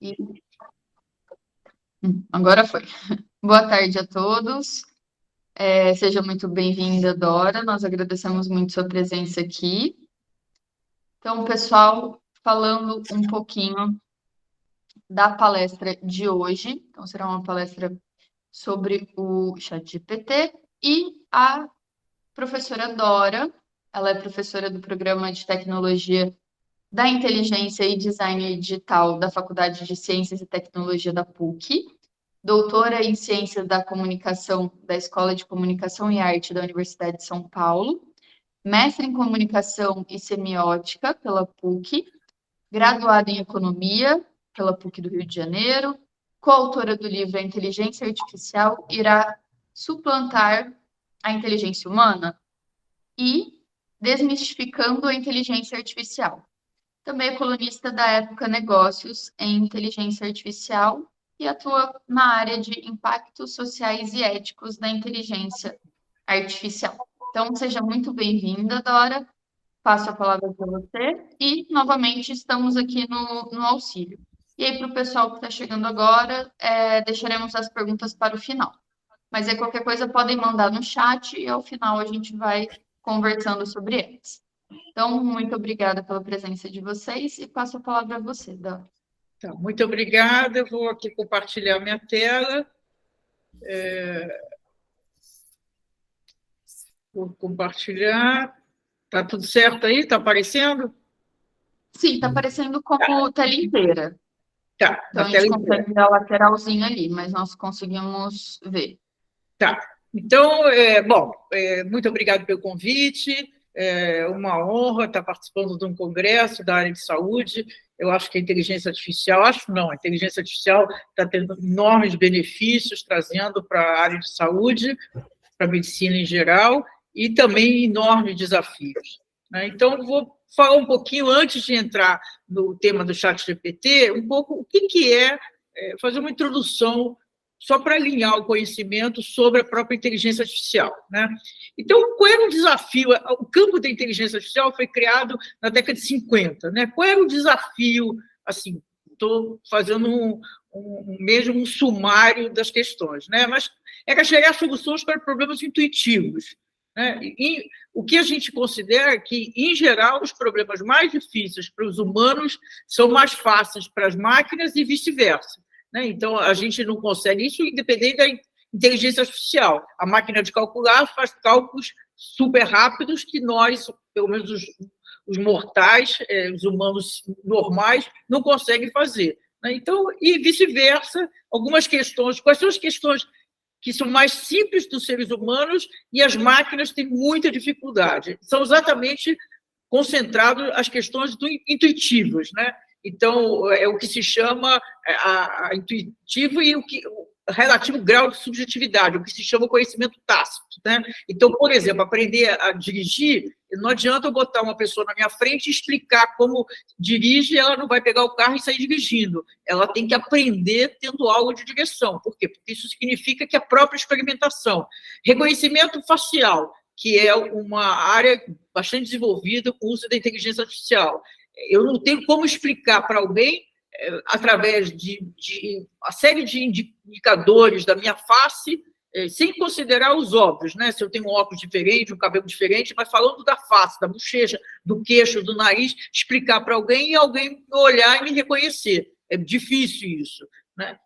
E... Agora foi. Boa tarde a todos. Seja muito bem-vinda, Dora. Nós agradecemos muito sua presença aqui. Então, pessoal, falando um pouquinho da palestra de hoje. Então, será uma palestra sobre o ChatGPT e a professora Dora. Ela é professora do Programa de Tecnologia da Inteligência e Design Digital da Faculdade de Ciências e Tecnologia da PUC, doutora em Ciências da Comunicação da Escola de Comunicação e Arte da Universidade de São Paulo, mestre em Comunicação e Semiótica pela PUC, graduada em Economia pela PUC do Rio de Janeiro, coautora do livro A Inteligência Artificial Irá Suplantar a Inteligência Humana e Desmistificando a Inteligência Artificial. Também é colunista da Época Negócios em Inteligência Artificial e atua na área de impactos sociais e éticos da inteligência artificial. Então, seja muito bem-vinda, Dora. Passo a palavra para você e, novamente, estamos aqui no auxílio. E aí, para o pessoal que está chegando agora, deixaremos as perguntas para o final. Mas aí, qualquer coisa, podem mandar no chat e, ao final, a gente vai conversando sobre eles. Então, muito obrigada pela presença de vocês e passo a palavra a você, Dora. Então, muito obrigada. Eu vou aqui compartilhar minha tela. Vou compartilhar. Está tudo certo aí? Está aparecendo? Sim, está aparecendo como tela inteira. Tá, então, a gente consegue ver a lateralzinha ali, mas nós conseguimos ver. Tá. Então, muito obrigado pelo convite. É uma honra estar participando de um congresso da área de saúde. Eu acho que a inteligência artificial, a inteligência artificial está tendo enormes benefícios, trazendo para a área de saúde, para a medicina em geral, e também enormes desafios. Então, vou falar um pouquinho, antes de entrar no tema do ChatGPT, um pouco o que é, fazer uma introdução só para alinhar o conhecimento sobre a própria inteligência artificial. Então, qual era o desafio? O campo da inteligência artificial foi criado na década de 50. Qual era o desafio? Assim, estou fazendo mesmo um sumário das questões, mas era gerar soluções para problemas intuitivos. E o que a gente considera que, em geral, os problemas mais difíceis para os humanos são mais fáceis para as máquinas e vice-versa. Então, a gente não consegue isso independente da inteligência artificial. A máquina de calcular faz cálculos super rápidos que nós, pelo menos os mortais, os humanos normais, não conseguem fazer. Então, e vice-versa, algumas questões. Quais são as questões que são mais simples dos seres humanos e as máquinas têm muita dificuldade? São exatamente concentradas as questões intuitivas, Então, é o que se chama a intuitivo e o relativo grau de subjetividade, o que se chama conhecimento tácito. Então, por exemplo, aprender a dirigir, não adianta eu botar uma pessoa na minha frente e explicar como dirige, ela não vai pegar o carro e sair dirigindo. Ela tem que aprender tendo aula de direção. Por quê? Porque isso significa que a própria experimentação. Reconhecimento facial, que é uma área bastante desenvolvida com o uso da inteligência artificial. Eu não tenho como explicar para alguém, através de uma série de indicadores da minha face, sem considerar os óbvios, se eu tenho um óculos diferente, um cabelo diferente, mas falando da face, da bochecha, do queixo, do nariz, explicar para alguém e alguém olhar e me reconhecer. É difícil isso.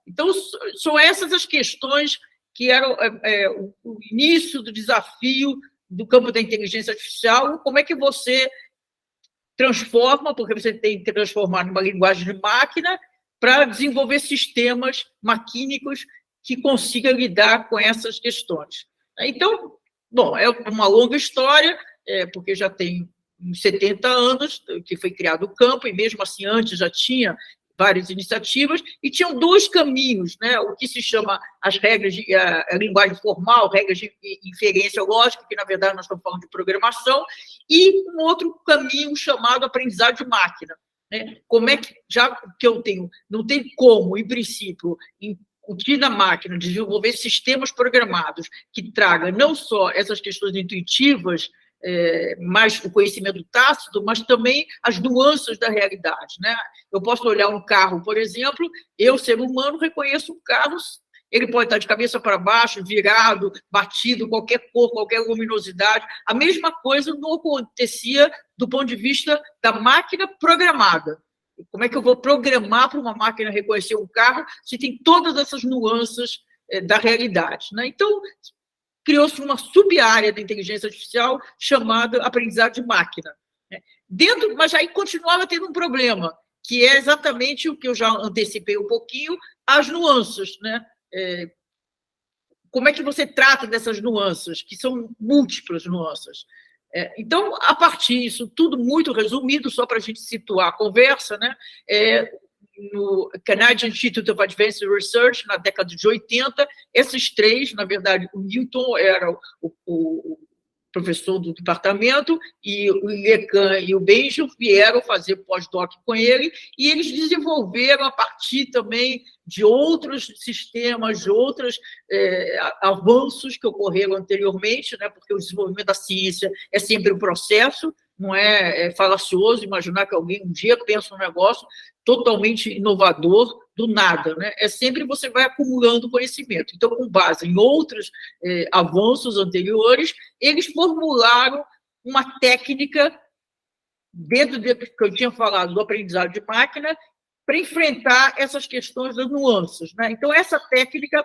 Então, são essas as questões que eram o início do desafio do campo da inteligência artificial. Como é que você transforma, porque você tem que transformar numa linguagem de máquina para desenvolver sistemas maquínicos que consigam lidar com essas questões. Então, é uma longa história, porque já tem uns 70 anos que foi criado o campo, e mesmo assim antes já tinha várias iniciativas, e tinham dois caminhos, o que se chama as regras de a linguagem formal, regras de inferência lógica, que, na verdade, nós estamos falando de programação, e um outro caminho chamado aprendizado de máquina. Como é que, já que eu tenho, não tem como, em princípio, incutir na máquina, desenvolver sistemas programados que tragam não só essas questões intuitivas, mais o conhecimento tácito, mas também as nuances da realidade, né? Eu posso olhar um carro, por exemplo, eu, ser humano, reconheço um carro, ele pode estar de cabeça para baixo, virado, batido, qualquer cor, qualquer luminosidade. A mesma coisa não acontecia do ponto de vista da máquina programada. Como é que eu vou programar para uma máquina reconhecer um carro se tem todas essas nuances da realidade, né? Então, criou-se uma sub-área da inteligência artificial chamada aprendizado de máquina, né? Mas aí continuava tendo um problema, que é exatamente o que eu já antecipei um pouquinho, as nuances, né? Como é que você trata dessas nuances, que são múltiplas nuances? Então, a partir disso, tudo muito resumido, só para a gente situar a conversa, né? No Canadian Institute of Advanced Research, na década de 80, esses três, na verdade, o Newton era o professor do departamento, e o Lecan e o Benjamin vieram fazer pós-doc com ele, e eles desenvolveram, a partir também de outros sistemas, de outros avanços que ocorreram anteriormente, né, porque o desenvolvimento da ciência é sempre um processo, não é falacioso imaginar que alguém um dia pensa um negócio totalmente inovador do nada, né? É sempre você vai acumulando conhecimento. Então, com base em outros avanços anteriores, eles formularam uma técnica, dentro do que eu tinha falado do aprendizado de máquina, para enfrentar essas questões das nuances, né? Então, essa técnica,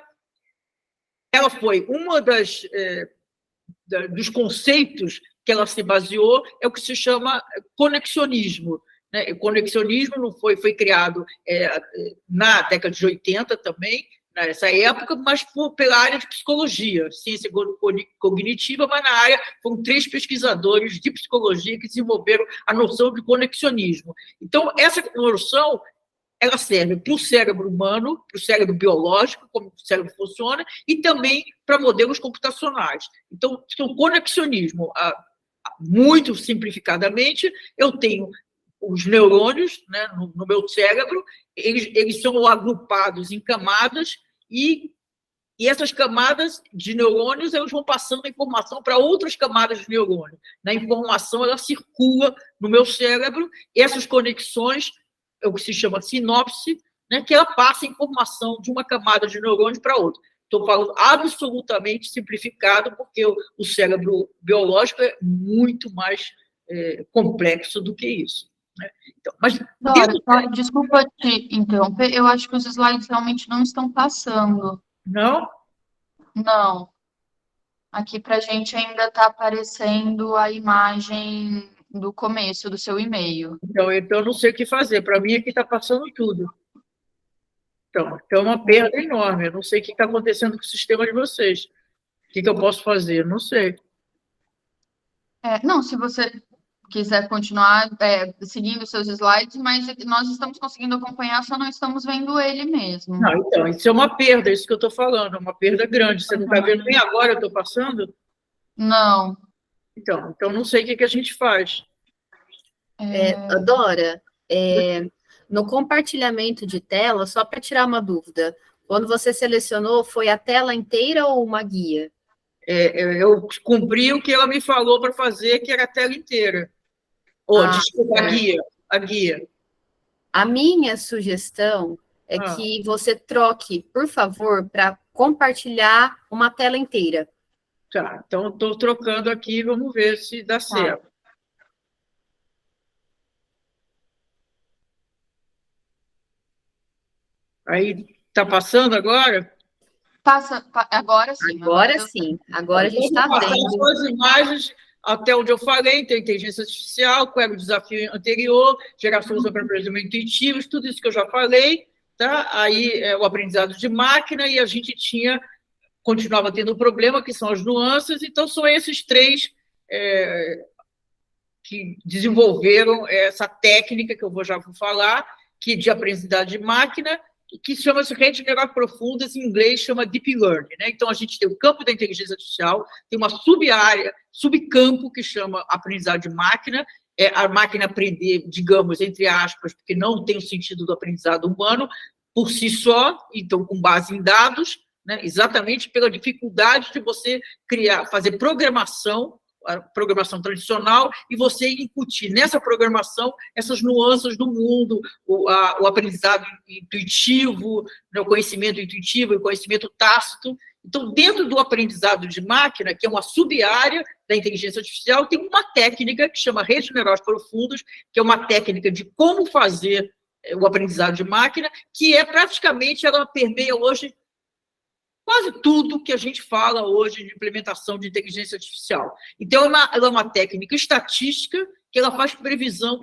ela foi uma dos conceitos que ela se baseou, é o que se chama conexionismo, né? O conexionismo não foi criado na década de 80 também, nessa época, mas pela área de psicologia, ciência cognitiva, mas na área foram 3 pesquisadores de psicologia que desenvolveram a noção de conexionismo. Então, essa noção, ela serve para o cérebro humano, para o cérebro biológico, como o cérebro funciona, e também para modelos computacionais. Então, o conexionismo, muito simplificadamente, eu tenho os neurônios, né, no meu cérebro, eles são agrupados em camadas, e essas camadas de neurônios, elas vão passando a informação para outras camadas de neurônio. A informação, ela circula no meu cérebro, e essas conexões é o que se chama sinopse, né, que ela passa a informação de uma camada de neurônio para outra. Estou falando absolutamente simplificado, porque o cérebro biológico é muito mais complexo do que isso, né? Então, mas Dora, desculpa te interromper, eu acho que os slides realmente não estão passando. Não? Não. Aqui para a gente ainda está aparecendo a imagem do começo do seu e-mail. Então, eu não sei o que fazer. Para mim, aqui está passando tudo. Então, é uma perda enorme. Eu não sei o que está acontecendo com o sistema de vocês. O que eu posso fazer? Não sei. Não, se você quiser continuar seguindo os seus slides, mas nós estamos conseguindo acompanhar, só não estamos vendo ele mesmo. Não, então, isso é uma perda, isso que eu estou falando, é uma perda grande. Você não está vendo nem agora eu estou passando? Não. Então, não sei o que a gente faz. Dora, no compartilhamento de tela, só para tirar uma dúvida, quando você selecionou, foi a tela inteira ou uma guia? Eu cumpri o que ela me falou para fazer, que era a tela inteira. Desculpa, a guia. A minha sugestão é que você troque, por favor, para compartilhar uma tela inteira. Tá, então estou trocando aqui, vamos ver se dá certo. Aí, está passando agora? Passa, agora sim. Agora sim, agora a gente está vendo. As imagens, até onde eu falei, tem inteligência artificial, qual era o desafio anterior, geração de aprendizamento intuitivos, tudo isso que eu já falei, tá? Aí o aprendizado de máquina, e a gente continuava tendo um problema, que são as nuances. Então, são esses 3 que desenvolveram essa técnica, que eu já vou falar, que de aprendizado de máquina, que chama-se redes neurais profundas, em inglês chama Deep Learning, né? Então, a gente tem o campo da inteligência artificial, tem uma sub-área, subcampo, que chama aprendizado de máquina, a máquina aprender, digamos, entre aspas, porque não tem o sentido do aprendizado humano, por si só, então, com base em dados, né? Exatamente pela dificuldade de você fazer programação a programação tradicional e você incutir nessa programação essas nuances do mundo, o aprendizado intuitivo, o conhecimento intuitivo e o conhecimento tácito. Então, dentro do aprendizado de máquina, que é uma sub-área da inteligência artificial, tem uma técnica que chama redes neurais profundas, que é uma técnica de como fazer o aprendizado de máquina, que praticamente, ela permeia hoje quase tudo que a gente fala hoje de implementação de inteligência artificial. Então, ela é uma técnica estatística que ela faz previsão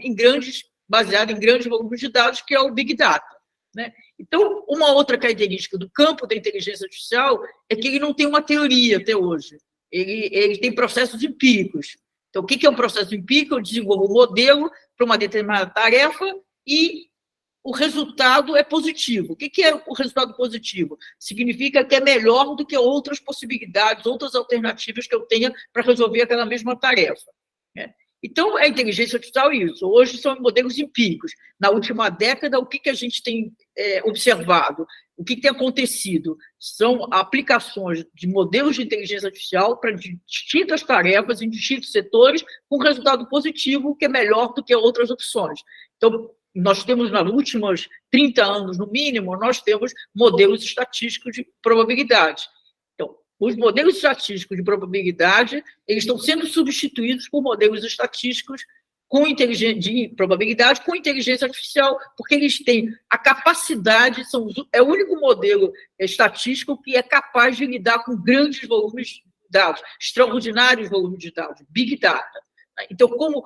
baseada em grandes volumes de dados, que é o Big Data, né? Então, uma outra característica do campo da inteligência artificial é que ele não tem uma teoria até hoje. Ele tem processos empíricos. Então, o que é um processo empírico? Eu desenvolvo um modelo para uma determinada tarefa e o resultado é positivo. O que é o resultado positivo? Significa que é melhor do que outras possibilidades, outras alternativas que eu tenha para resolver aquela mesma tarefa, né? Então, a inteligência artificial é isso. Hoje são modelos empíricos. Na última década, o que a gente tem observado? O que tem acontecido? São aplicações de modelos de inteligência artificial para distintas tarefas, em distintos setores, com resultado positivo, que é melhor do que outras opções. Então, nós temos, nos últimos 30 anos, no mínimo, nós temos modelos estatísticos de probabilidade. Então, os modelos estatísticos de probabilidade, eles estão sendo substituídos por modelos estatísticos de probabilidade com inteligência artificial, porque eles têm a capacidade, é o único modelo estatístico que é capaz de lidar com grandes volumes de dados, extraordinários volumes de dados, Big Data. Então, como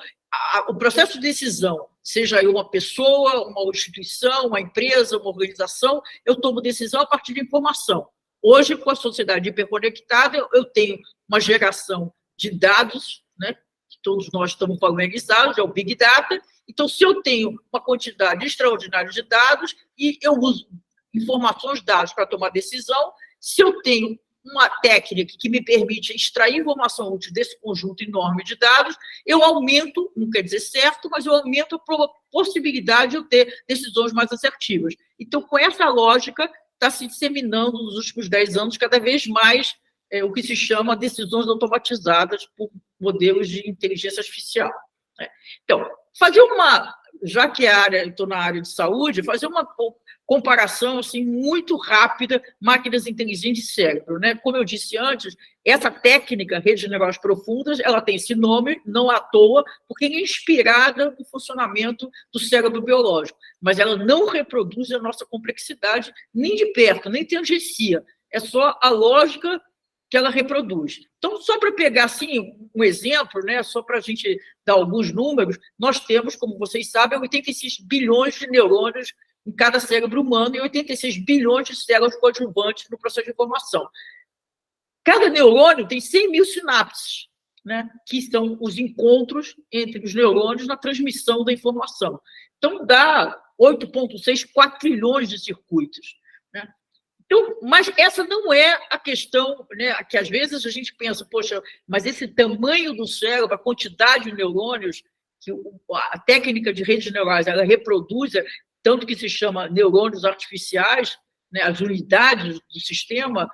o processo de decisão, seja uma pessoa, uma instituição, uma empresa, uma organização, eu tomo decisão a partir de informação. Hoje, com a sociedade hiperconectada, eu tenho uma geração de dados, né, que todos nós estamos familiarizados, é o Big Data. Então, se eu tenho uma quantidade extraordinária de dados e eu uso informações, dados para tomar decisão, se eu tenho uma técnica que me permite extrair informação útil desse conjunto enorme de dados, eu aumento, não quer dizer certo, mas eu aumento a possibilidade de eu ter decisões mais assertivas. Então, com essa lógica, está se disseminando nos últimos 10 anos cada vez mais o que se chama decisões automatizadas por modelos de inteligência artificial, né? Então, já que estou na área de saúde, fazer uma comparação assim, muito rápida, máquinas inteligentes e cérebro, né? Como eu disse antes, essa técnica, redes neurais profundas, ela tem esse nome, não à toa, porque é inspirada no funcionamento do cérebro biológico, mas ela não reproduz a nossa complexidade nem de perto, nem tangencia, é só a lógica que ela reproduz. Então, só para pegar assim, um exemplo, né, só para a gente dar alguns números, nós temos, como vocês sabem, 86 bilhões de neurônios em cada cérebro humano e 86 bilhões de células coadjuvantes no processo de informação. Cada neurônio tem 100 mil sinapses, né, que são os encontros entre os neurônios na transmissão da informação. Então, dá 8,6, 4 trilhões de circuitos, né? Então, mas essa não é a questão, né, que às vezes a gente pensa, poxa, mas esse tamanho do cérebro, a quantidade de neurônios, que a técnica de redes neurais ela reproduz, tanto que se chama neurônios artificiais, né, as unidades do sistema,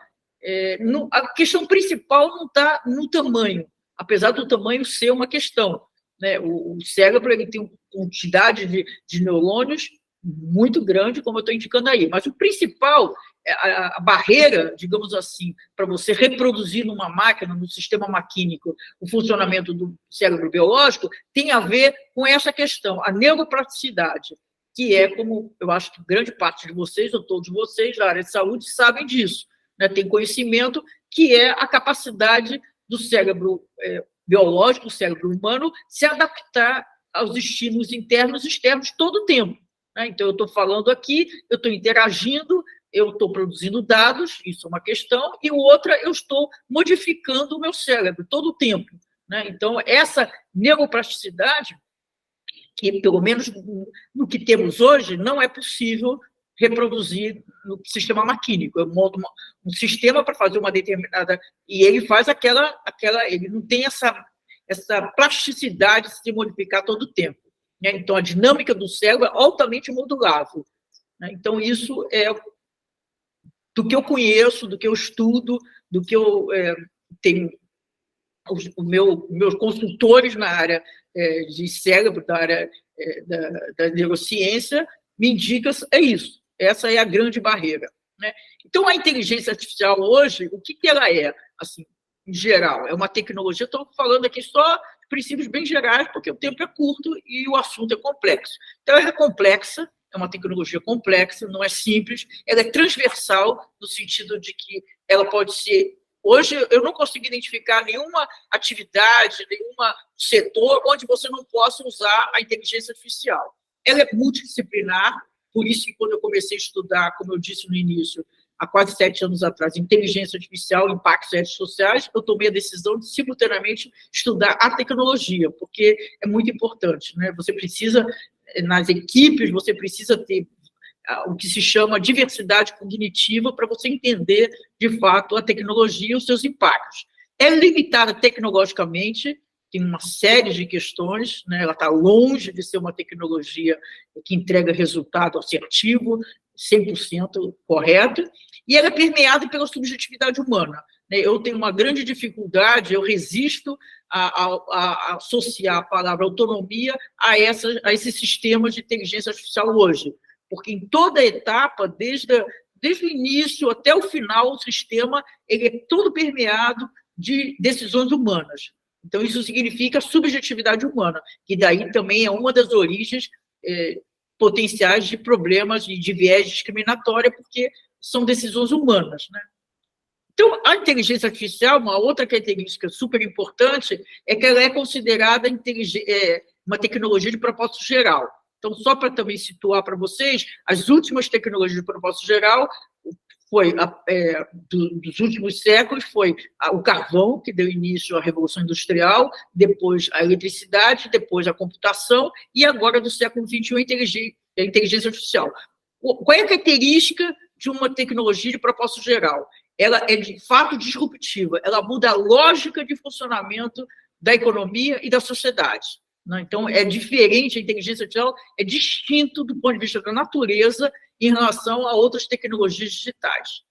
a questão principal não está no tamanho, apesar do tamanho ser uma questão, né? O cérebro ele tem uma quantidade de neurônios muito grande, como eu estou indicando aí, mas o principal, a barreira, digamos assim, para você reproduzir numa máquina, no sistema maquínico, o funcionamento do cérebro biológico, tem a ver com essa questão, a neuroplasticidade, que é, como eu acho que grande parte de vocês, ou todos vocês, da área de saúde, sabem disso, né? Tem conhecimento que é a capacidade do cérebro biológico, do cérebro humano, se adaptar aos estímulos internos e externos todo o tempo, né? Então, eu estou falando aqui, eu estou interagindo, eu estou produzindo dados, isso é uma questão, e outra, eu estou modificando o meu cérebro todo o tempo, né? Então, essa neuroplasticidade, que pelo menos no que temos hoje, não é possível reproduzir no sistema maquínico. Eu monto um sistema para fazer uma determinada... E ele faz ele não tem essa plasticidade de se modificar todo o tempo, né? Então, a dinâmica do cérebro é altamente modulável, né? Então, isso é do que eu conheço, do que eu estudo, do que eu tenho meus consultores na área de cérebro, da área da neurociência, me indicam isso. Essa é a grande barreira, né? Então, a inteligência artificial hoje, o que ela é, assim, em geral? É uma tecnologia, estou falando aqui só de princípios bem gerais, porque o tempo é curto e o assunto é complexo. Então, ela é complexa, é uma tecnologia complexa, não é simples, ela é transversal, no sentido de que ela pode ser... Hoje, eu não consigo identificar nenhuma atividade, nenhum setor onde você não possa usar a inteligência artificial. Ela é multidisciplinar, por isso que quando eu comecei a estudar, como eu disse no início, há quase 7 anos atrás, inteligência artificial, impactos éticos sociais, eu tomei a decisão de, simultaneamente, estudar a tecnologia, porque é muito importante, né? Você precisa, nas equipes, você precisa ter o que se chama diversidade cognitiva para você entender, de fato, a tecnologia e os seus impactos. É limitada tecnologicamente, tem uma série de questões, né? Ela está longe de ser uma tecnologia que entrega resultado assertivo, 100% correto, e ela é permeada pela subjetividade humana. Eu tenho uma grande dificuldade, eu resisto a associar a palavra autonomia a esse sistema de inteligência artificial hoje, porque em toda a etapa, desde o início até o final, o sistema ele é todo permeado de decisões humanas. Então, isso significa subjetividade humana, que daí também é uma das origens potenciais de problemas de viés discriminatório, porque são decisões humanas, né? Então, a inteligência artificial, uma outra característica super importante, é que ela é considerada uma tecnologia de propósito geral. Então, só para também situar para vocês, as últimas tecnologias de propósito geral dos últimos séculos foi o carvão, que deu início à Revolução Industrial, depois a eletricidade, depois a computação, e agora, do século XXI, a inteligência artificial. Qual é a característica de uma tecnologia de propósito geral? Ela é, de fato, disruptiva, ela muda a lógica de funcionamento da economia e da sociedade. Então, é diferente, a inteligência artificial é distinto do ponto de vista da natureza em relação a outras tecnologias digitais.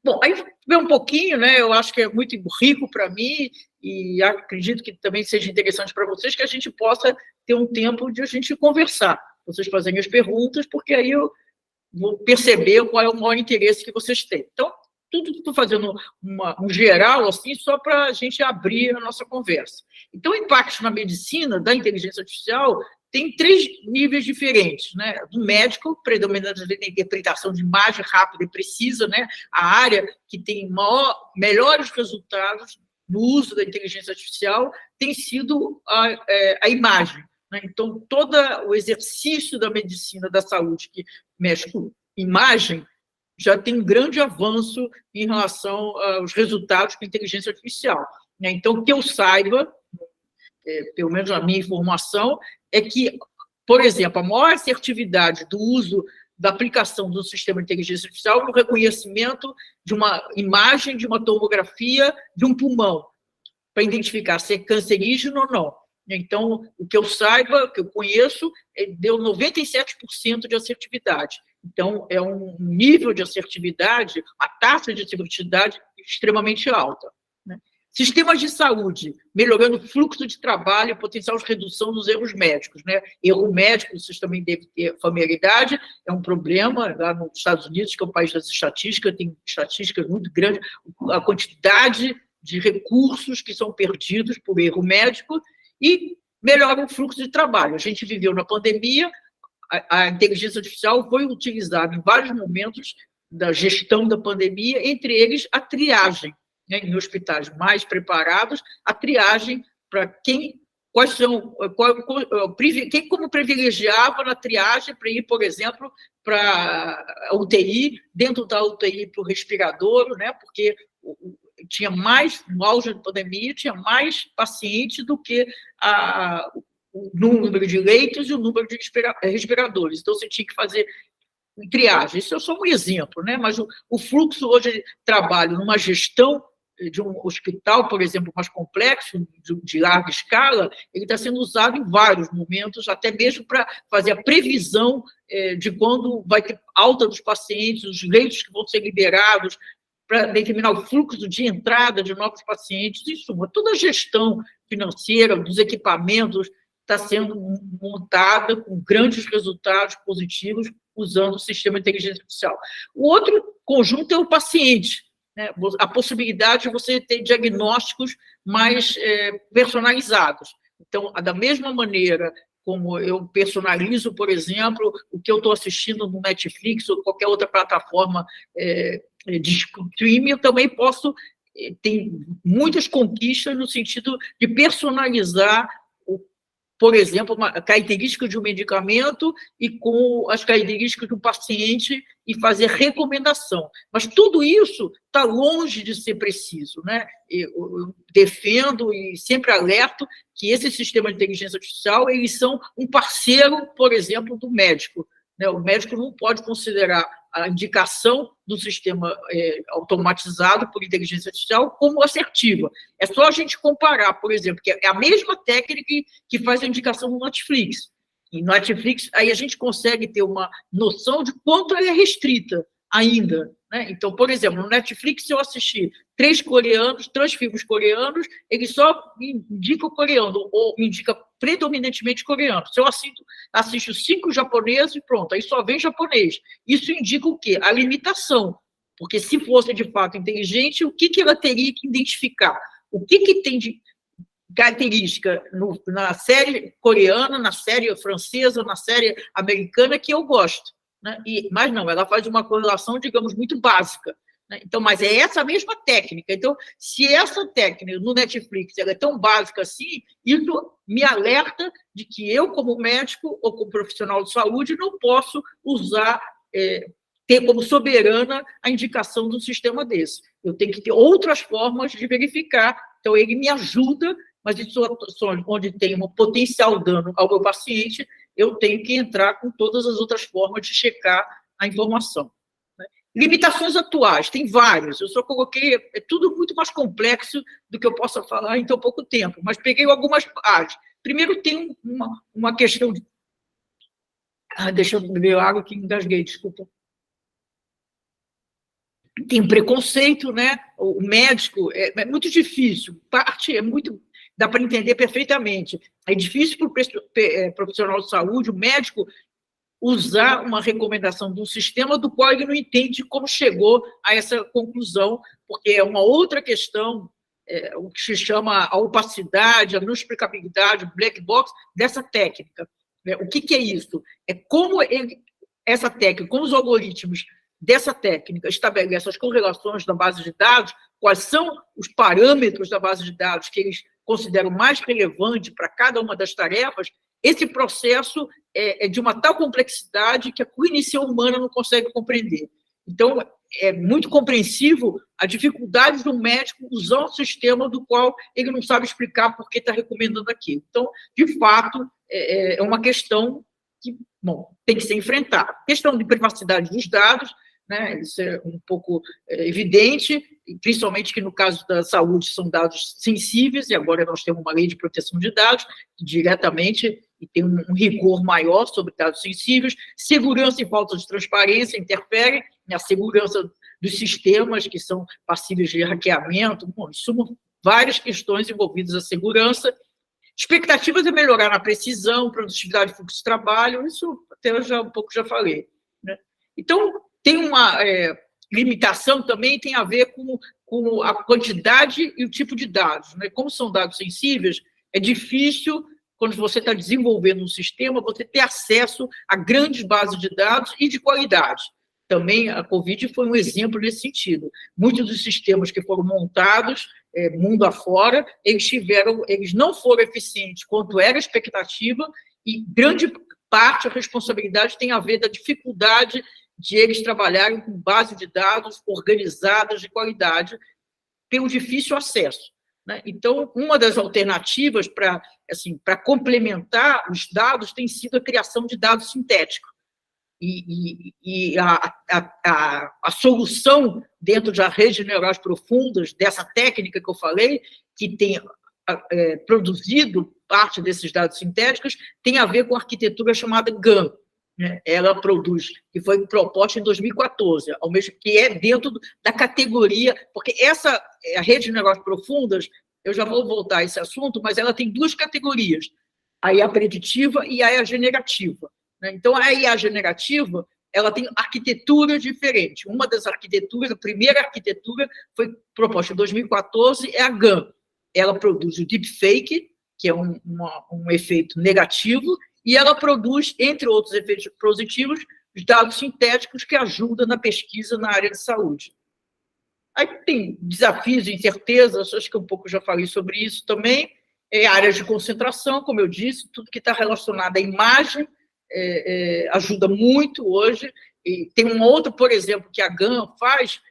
Bom, aí vem um pouquinho, né? Eu acho que é muito rico para mim e acredito que também seja interessante para vocês que a gente possa ter um tempo de a gente conversar, vocês fazerem as perguntas, porque aí eu vou perceber qual é o maior interesse que vocês têm. Então, tudo que estou fazendo um geral, assim, só para a gente abrir a nossa conversa. Então, impactos na medicina da inteligência artificial tem 3 níveis diferentes, né? Do médico, predominante da interpretação de imagem rápida e precisa, né? A área que tem melhores resultados no uso da inteligência artificial tem sido a imagem, né? Então, todo o exercício da medicina da saúde que mexe com imagem já tem um grande avanço em relação aos resultados com inteligência artificial. Então, que eu saiba, pelo menos a minha informação, é que, por exemplo, a maior assertividade do uso da aplicação do sistema de inteligência artificial no reconhecimento de uma imagem, de uma tomografia, de um pulmão, para identificar se é cancerígeno ou não. Então, o que eu saiba, o que eu conheço, deu 97% de assertividade. Então, é um nível de assertividade, a taxa de assertividade extremamente alta, né? Sistemas de saúde, melhorando o fluxo de trabalho e potencial de redução dos erros médicos, né? Erro médico, vocês também devem ter familiaridade, é um problema lá nos Estados Unidos, que é o país das estatísticas, tem estatísticas muito grandes, a quantidade de recursos que são perdidos por erro médico, e melhora o fluxo de trabalho. A gente viveu na pandemia, a inteligência artificial foi utilizada em vários momentos da gestão da pandemia, entre eles a triagem, né, em hospitais mais preparados, a triagem para quem como privilegiava na triagem para ir, por exemplo, para a UTI, dentro da UTI para o respirador, né, porque tinha mais, no auge da pandemia, tinha mais pacientes do que o número de leitos e o número de respiradores. Então, você tinha que fazer triagem. Isso é só um exemplo, né? Mas o fluxo hoje de trabalho numa gestão de um hospital, por exemplo, mais complexo, de larga escala, ele está sendo usado em vários momentos, até mesmo para fazer a previsão de quando vai ter alta dos pacientes, os leitos que vão ser liberados, para determinar o fluxo de entrada de novos pacientes, em suma, toda a gestão financeira dos equipamentos está sendo montada com grandes resultados positivos usando o sistema de inteligência artificial. O outro conjunto é o paciente, né? A possibilidade de você ter diagnósticos mais personalizados. Então, da mesma maneira como eu personalizo, por exemplo, o que eu estou assistindo no Netflix ou qualquer outra plataforma de streaming, eu também posso ter muitas conquistas no sentido de personalizar, por exemplo, uma característica de um medicamento e com as características do paciente e fazer recomendação. Mas tudo isso está longe de ser preciso, né? Eu defendo e sempre alerto que esse sistema de inteligência artificial, eles são um parceiro, por exemplo, do médico, né? O médico não pode considerar a indicação do sistema automatizado por inteligência artificial como assertiva. É só a gente comparar, por exemplo, que é a mesma técnica que faz a indicação no Netflix. E no Netflix, aí a gente consegue ter uma noção de quanto ela é restrita ainda, né? Então, por exemplo, no Netflix, se eu assistir 3 filmes coreanos, ele só indica o coreano, ou indica predominantemente coreano. Se eu assisto 5 japoneses, pronto, aí só vem japonês. Isso indica o quê? A limitação. Porque se fosse, de fato, inteligente, o que ela teria que identificar? O que tem de característica na série coreana, na série francesa, na série americana que eu gosto, né? Mas não, ela faz uma correlação, digamos, muito básica, né? Então, mas é essa mesma técnica. Então, se essa técnica no Netflix ela é tão básica assim, isso me alerta de que eu, como médico ou como profissional de saúde, não posso usar, ter como soberana a indicação de um sistema desse. Eu tenho que ter outras formas de verificar. Então, ele me ajuda, mas em situações onde tem um potencial dano ao meu paciente, eu tenho que entrar com todas as outras formas de checar a informação. Limitações atuais, tem várias, eu só coloquei, é tudo muito mais complexo do que eu possa falar em tão pouco tempo, mas peguei algumas partes. Primeiro, tem uma questão de... deixa eu beber água que engasguei, desculpa. Tem preconceito, né? O médico é muito difícil, parte é muito... Dá para entender perfeitamente. É difícil para o profissional de saúde, o médico, usar uma recomendação de um sistema do qual ele não entende como chegou a essa conclusão, porque é uma outra questão, o que se chama a opacidade, a não explicabilidade, o black box dessa técnica. O que é isso? É como essa técnica, como os algoritmos dessa técnica estabelecem as correlações da base de dados, quais são os parâmetros da base de dados que eles consideram mais relevante para cada uma das tarefas. Esse processo é de uma tal complexidade que a cognição humana não consegue compreender. Então, é muito compreensível a dificuldade do médico usar um sistema do qual ele não sabe explicar por que está recomendando aquilo. Então, de fato, é uma questão que, bom, tem que ser enfrentada. Questão de privacidade dos dados, né? Isso é um pouco evidente, principalmente que no caso da saúde são dados sensíveis, e agora nós temos uma lei de proteção de dados, que diretamente e tem um rigor maior sobre dados sensíveis. Segurança e falta de transparência interferem na segurança dos sistemas que são passíveis de hackeamento. Bom, em suma, várias questões envolvidas à segurança. Expectativas é melhorar na precisão, produtividade e fluxo de trabalho, isso até eu já um pouco já falei, né? Então, tem uma limitação também, tem a ver com a quantidade e o tipo de dados, né? Como são dados sensíveis, é difícil, quando você está desenvolvendo um sistema, você ter acesso a grandes bases de dados e de qualidade. Também a Covid foi um exemplo nesse sentido. Muitos dos sistemas que foram montados, mundo afora, eles não foram eficientes quanto era a expectativa, e grande parte da responsabilidade tem a ver da dificuldade de eles trabalharem com base de dados organizadas de qualidade, pelo difícil acesso, né? Então, uma das alternativas para complementar os dados tem sido a criação de dados sintéticos. E a solução dentro das redes neurais profundas, dessa técnica que eu falei, que tem produzido parte desses dados sintéticos, tem a ver com a arquitetura chamada GAN. né, ela produz, que foi proposta em 2014, ao mesmo que é dentro da categoria, porque a rede de negócios profundas, eu já vou voltar a esse assunto, mas ela tem duas categorias, a IA preditiva e a IA generativa. Né? Então, a IA generativa, ela tem arquiteturas diferentes. Uma das arquiteturas, a primeira arquitetura, foi proposta em 2014, é a GAN. Ela produz o deepfake, que é um efeito negativo, e ela produz, entre outros efeitos positivos, os dados sintéticos que ajudam na pesquisa na área de saúde. Aí tem desafios e incertezas, acho que um pouco já falei sobre isso também, áreas de concentração, como eu disse, tudo que está relacionado à imagem ajuda muito hoje. E tem um outro, por exemplo, que a GAN faz,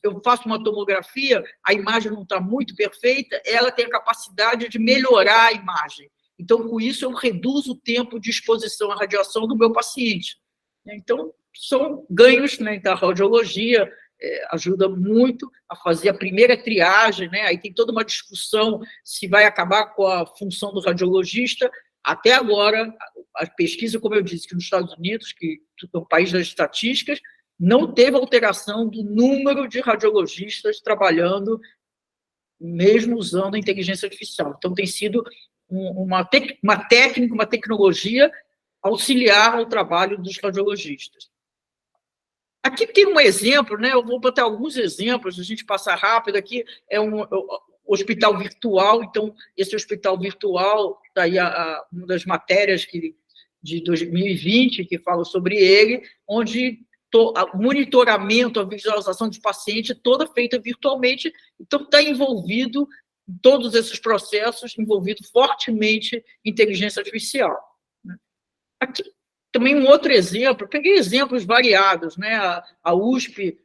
eu faço uma tomografia, a imagem não está muito perfeita, ela tem a capacidade de melhorar a imagem. Então, com isso, eu reduzo o tempo de exposição à radiação do meu paciente. Então, são ganhos, né? Então, a radiologia ajuda muito a fazer a primeira triagem, né? Aí tem toda uma discussão se vai acabar com a função do radiologista. Até agora, a pesquisa, como eu disse, que nos Estados Unidos, que é um país das estatísticas, não teve alteração do número de radiologistas trabalhando, mesmo usando a inteligência artificial. Então, tem sido uma técnica, uma tecnologia auxiliar ao trabalho dos radiologistas. Aqui tem um exemplo, né? Eu vou botar alguns exemplos, a gente passa rápido aqui, é um hospital virtual, então, esse hospital virtual, está aí uma das matérias de 2020 que fala sobre ele, onde o monitoramento, a visualização dos pacientes, toda feita virtualmente, então está envolvido em todos esses processos, envolvido fortemente em inteligência artificial. Aqui também um outro exemplo, peguei exemplos variados, né? A USP,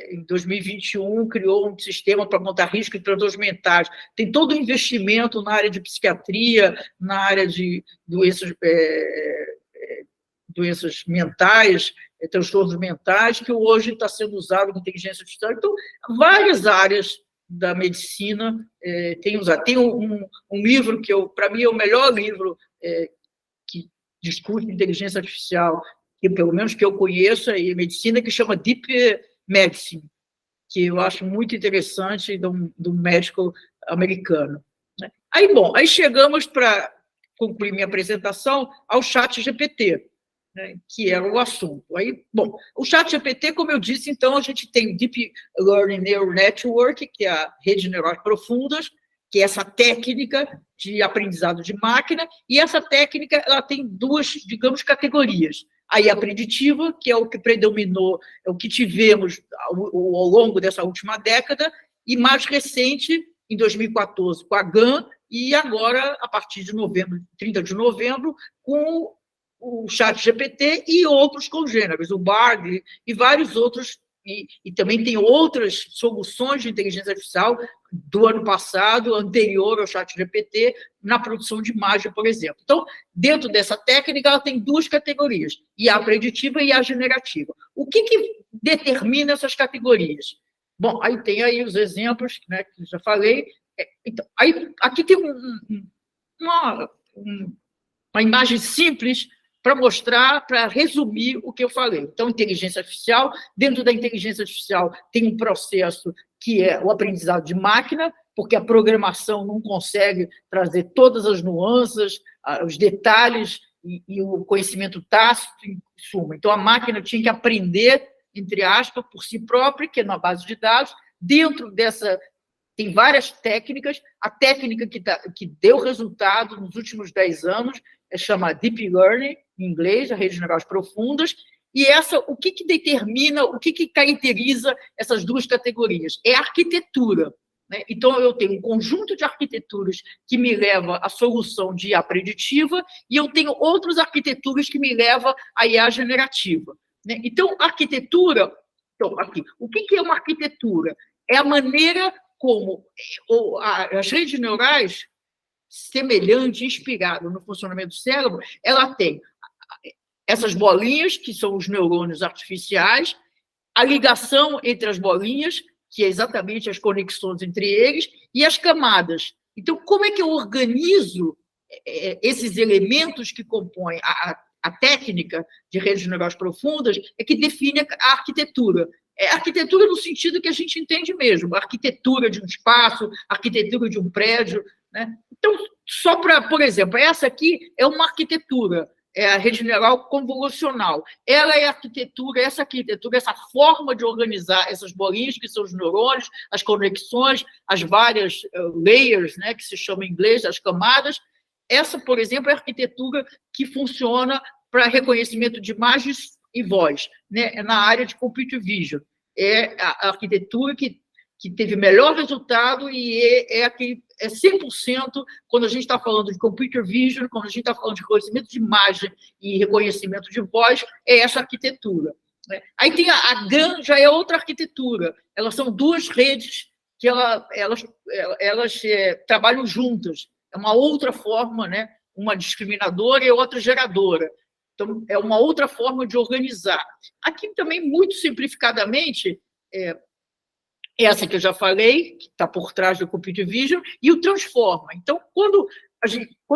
em 2021, criou um sistema para contar risco de transtornos mentais. Tem todo o investimento na área de psiquiatria, na área de doenças mentais, transtornos mentais, que hoje está sendo usado com inteligência artificial. Então, várias áreas da medicina tem usado. Tem um livro que, para mim, é o melhor livro que discute inteligência artificial, que pelo menos que eu conheço, e medicina, que chama Deep Medicine, que eu acho muito interessante, do médico americano. Aí chegamos, para concluir minha apresentação, ao ChatGPT, né, que era o assunto. O ChatGPT, como eu disse, então, a gente tem Deep Learning Neural Network, que é a rede de neurais profundas, que é essa técnica de aprendizado de máquina, e essa técnica ela tem duas, digamos, categorias. A IA preditiva, que é o que predominou, é o que tivemos ao longo dessa última década, e mais recente, em 2014, com a GAN, e agora, a partir de 30 de novembro, com o ChatGPT e outros congêneres, o Bard e vários outros, e também tem outras soluções de inteligência artificial do ano passado, anterior ao ChatGPT, na produção de imagem, por exemplo. Então, dentro dessa técnica, ela tem duas categorias, IA preditiva e IA generativa. O que determina essas categorias? Bom, aí tem aí os exemplos, né, que eu já falei. Então, aqui tem uma imagem simples para mostrar, para resumir o que eu falei. Então, inteligência artificial, dentro da inteligência artificial tem um processo que é o aprendizado de máquina, porque a programação não consegue trazer todas as nuances, os detalhes e o conhecimento tácito, em suma. Então, a máquina tinha que aprender, entre aspas, por si própria, que é na base de dados. Dentro dessa, tem várias técnicas. A técnica que deu resultado nos últimos 10 anos chama Deep Learning, em inglês, a rede de neurais profundas, e o que determina, o que caracteriza essas duas categorias? É a arquitetura. Né? Então, eu tenho um conjunto de arquiteturas que me leva à solução de IA preditiva, e eu tenho outras arquiteturas que me levam à IA generativa. Né? Então, arquitetura... Então, aqui, o que é uma arquitetura? É a maneira como as redes neurais, semelhante, inspirado no funcionamento do cérebro, ela tem essas bolinhas, que são os neurônios artificiais, a ligação entre as bolinhas, que é exatamente as conexões entre eles, e as camadas. Então, como é que eu organizo esses elementos que compõem a técnica de redes neurais profundas é que define a arquitetura. É arquitetura no sentido que a gente entende mesmo, a arquitetura de um espaço, a arquitetura de um prédio, né? Então, só para, por exemplo, essa aqui é uma arquitetura, é a rede neural convolucional. Ela é a arquitetura, essa forma de organizar essas bolinhas, que são os neurônios, as conexões, as várias layers, né, que se chama em inglês, as camadas. Essa, por exemplo, é a arquitetura que funciona para reconhecimento de imagens e voz, né, na área de computer vision. É a arquitetura que teve melhor resultado e é 100% quando a gente está falando de computer vision, quando a gente está falando de reconhecimento de imagem e reconhecimento de voz, é essa arquitetura. Né? Aí tem a GAN, já é outra arquitetura. Elas são duas redes que elas trabalham juntas. É uma outra forma, né? Uma discriminadora e outra geradora. Então, é uma outra forma de organizar. Aqui também, muito simplificadamente, essa que eu já falei, que está por trás do Computer Vision, e o Transformer. Então, quando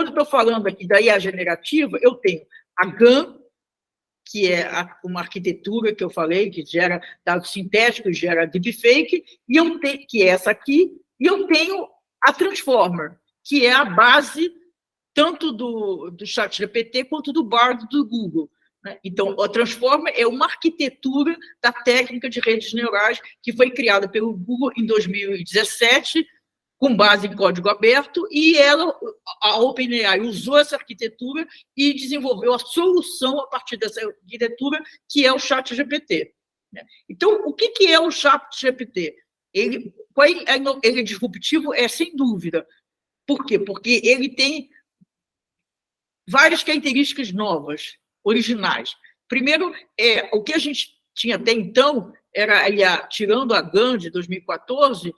estou falando aqui da IA generativa, eu tenho a GAN, que é uma arquitetura que eu falei, que gera dados sintéticos, gera deepfake, que é essa aqui, e eu tenho a Transformer, que é a base tanto do ChatGPT quanto do Bard do Google. Né? Então, a Transformer é uma arquitetura da técnica de redes neurais que foi criada pelo Google em 2017, com base em código aberto, e a OpenAI usou essa arquitetura e desenvolveu a solução a partir dessa arquitetura, que é o ChatGPT. Né? Então, o que é o ChatGPT? Ele é disruptivo? É sem dúvida. Por quê? Porque ele tem várias características novas, originais. Primeiro, o que a gente tinha até então, tirando a GAN de 2014,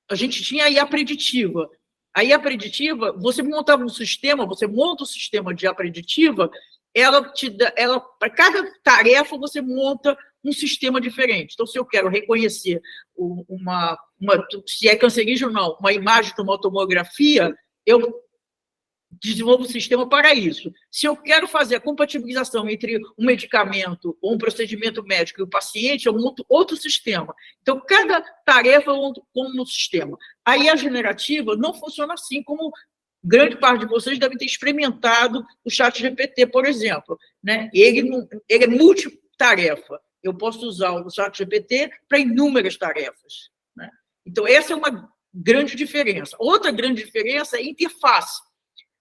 a gente tinha a IA preditiva. A IA preditiva, você monta um sistema de IA preditiva, para cada tarefa você monta um sistema diferente. Então, se eu quero reconhecer se é cancerígeno ou não, uma imagem de uma tomografia, eu desenvolvo um sistema para isso. Se eu quero fazer a compatibilização entre um medicamento ou um procedimento médico e o paciente, eu monto outro sistema. Então, cada tarefa eu monto como um sistema. A IA generativa não funciona assim, como grande parte de vocês devem ter experimentado o ChatGPT, por exemplo. Né? Ele é multitarefa. Eu posso usar o ChatGPT para inúmeras tarefas. Né? Então, essa é uma grande diferença. Outra grande diferença é a interface.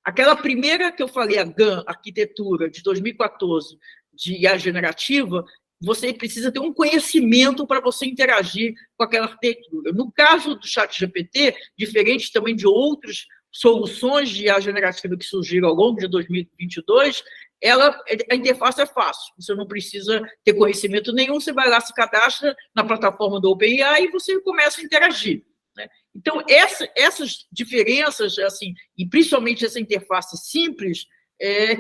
Aquela primeira que eu falei, a GAN, arquitetura, de 2014, de IA generativa, você precisa ter um conhecimento para você interagir com aquela arquitetura. No caso do ChatGPT, diferente também de outras soluções de IA generativa que surgiram ao longo de 2022, a interface é fácil. Você não precisa ter conhecimento nenhum, você vai lá, se cadastra na plataforma do OpenAI e você começa a interagir. Né? Então, essas diferenças, assim, e principalmente essa interface simples,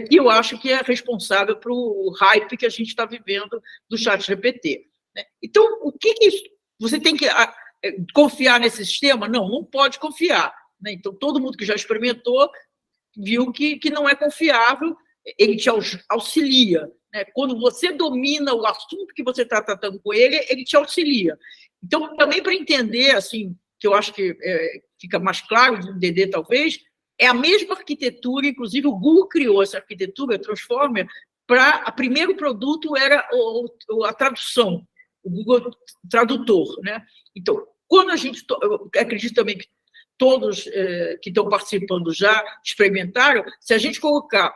que eu acho que é responsável pelo hype que a gente está vivendo do ChatGPT. Né? Então, o que isso? Você tem que confiar nesse sistema? Não pode confiar. Né? Então, todo mundo que já experimentou viu que não é confiável, ele te auxilia. Né? Quando você domina o assunto que você está tratando com ele te auxilia. Então, também para entender, assim, que eu acho que fica mais claro de entender, talvez, é a mesma arquitetura, inclusive o Google criou essa arquitetura, Transformer, o primeiro produto era a tradução, o Google Tradutor. Né? Então, quando eu acredito também que todos que estão participando já experimentaram, se a gente colocar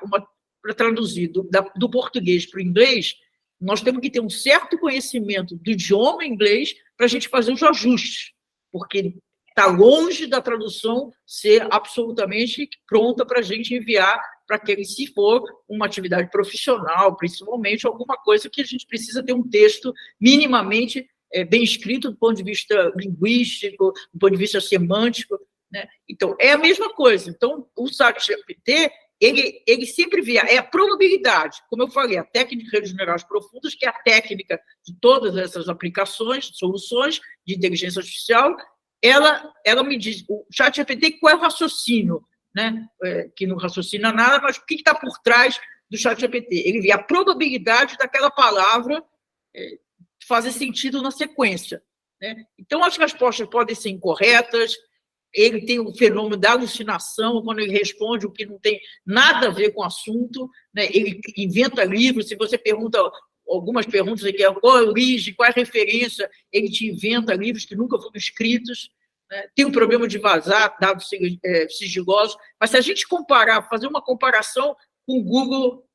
para traduzir do português para o inglês, nós temos que ter um certo conhecimento do idioma inglês para a gente fazer os ajustes, porque está longe da tradução ser absolutamente pronta para a gente enviar para aquele, se for uma atividade profissional, principalmente alguma coisa que a gente precisa ter um texto minimamente bem escrito do ponto de vista linguístico, do ponto de vista semântico. Né? Então, é a mesma coisa. Então, o ChatGPT, ele sempre via, é a probabilidade, como eu falei, a técnica de redes neurais profundas, que é a técnica de todas essas aplicações, soluções de inteligência artificial, ela me diz, o ChatGPT, qual é o raciocínio, né? Que não raciocina nada, mas o que está por trás do ChatGPT. Ele vê a probabilidade daquela palavra fazer sentido na sequência, né? Então, as respostas podem ser incorretas. Ele tem o fenômeno da alucinação, quando ele responde o que não tem nada a ver com o assunto, né? Ele inventa livros. Se você pergunta algumas perguntas aqui, qual é a origem, qual é a referência, ele te inventa livros que nunca foram escritos, né? Tem um problema de vazar dados sigilosos, mas se a gente fazer uma comparação com o Google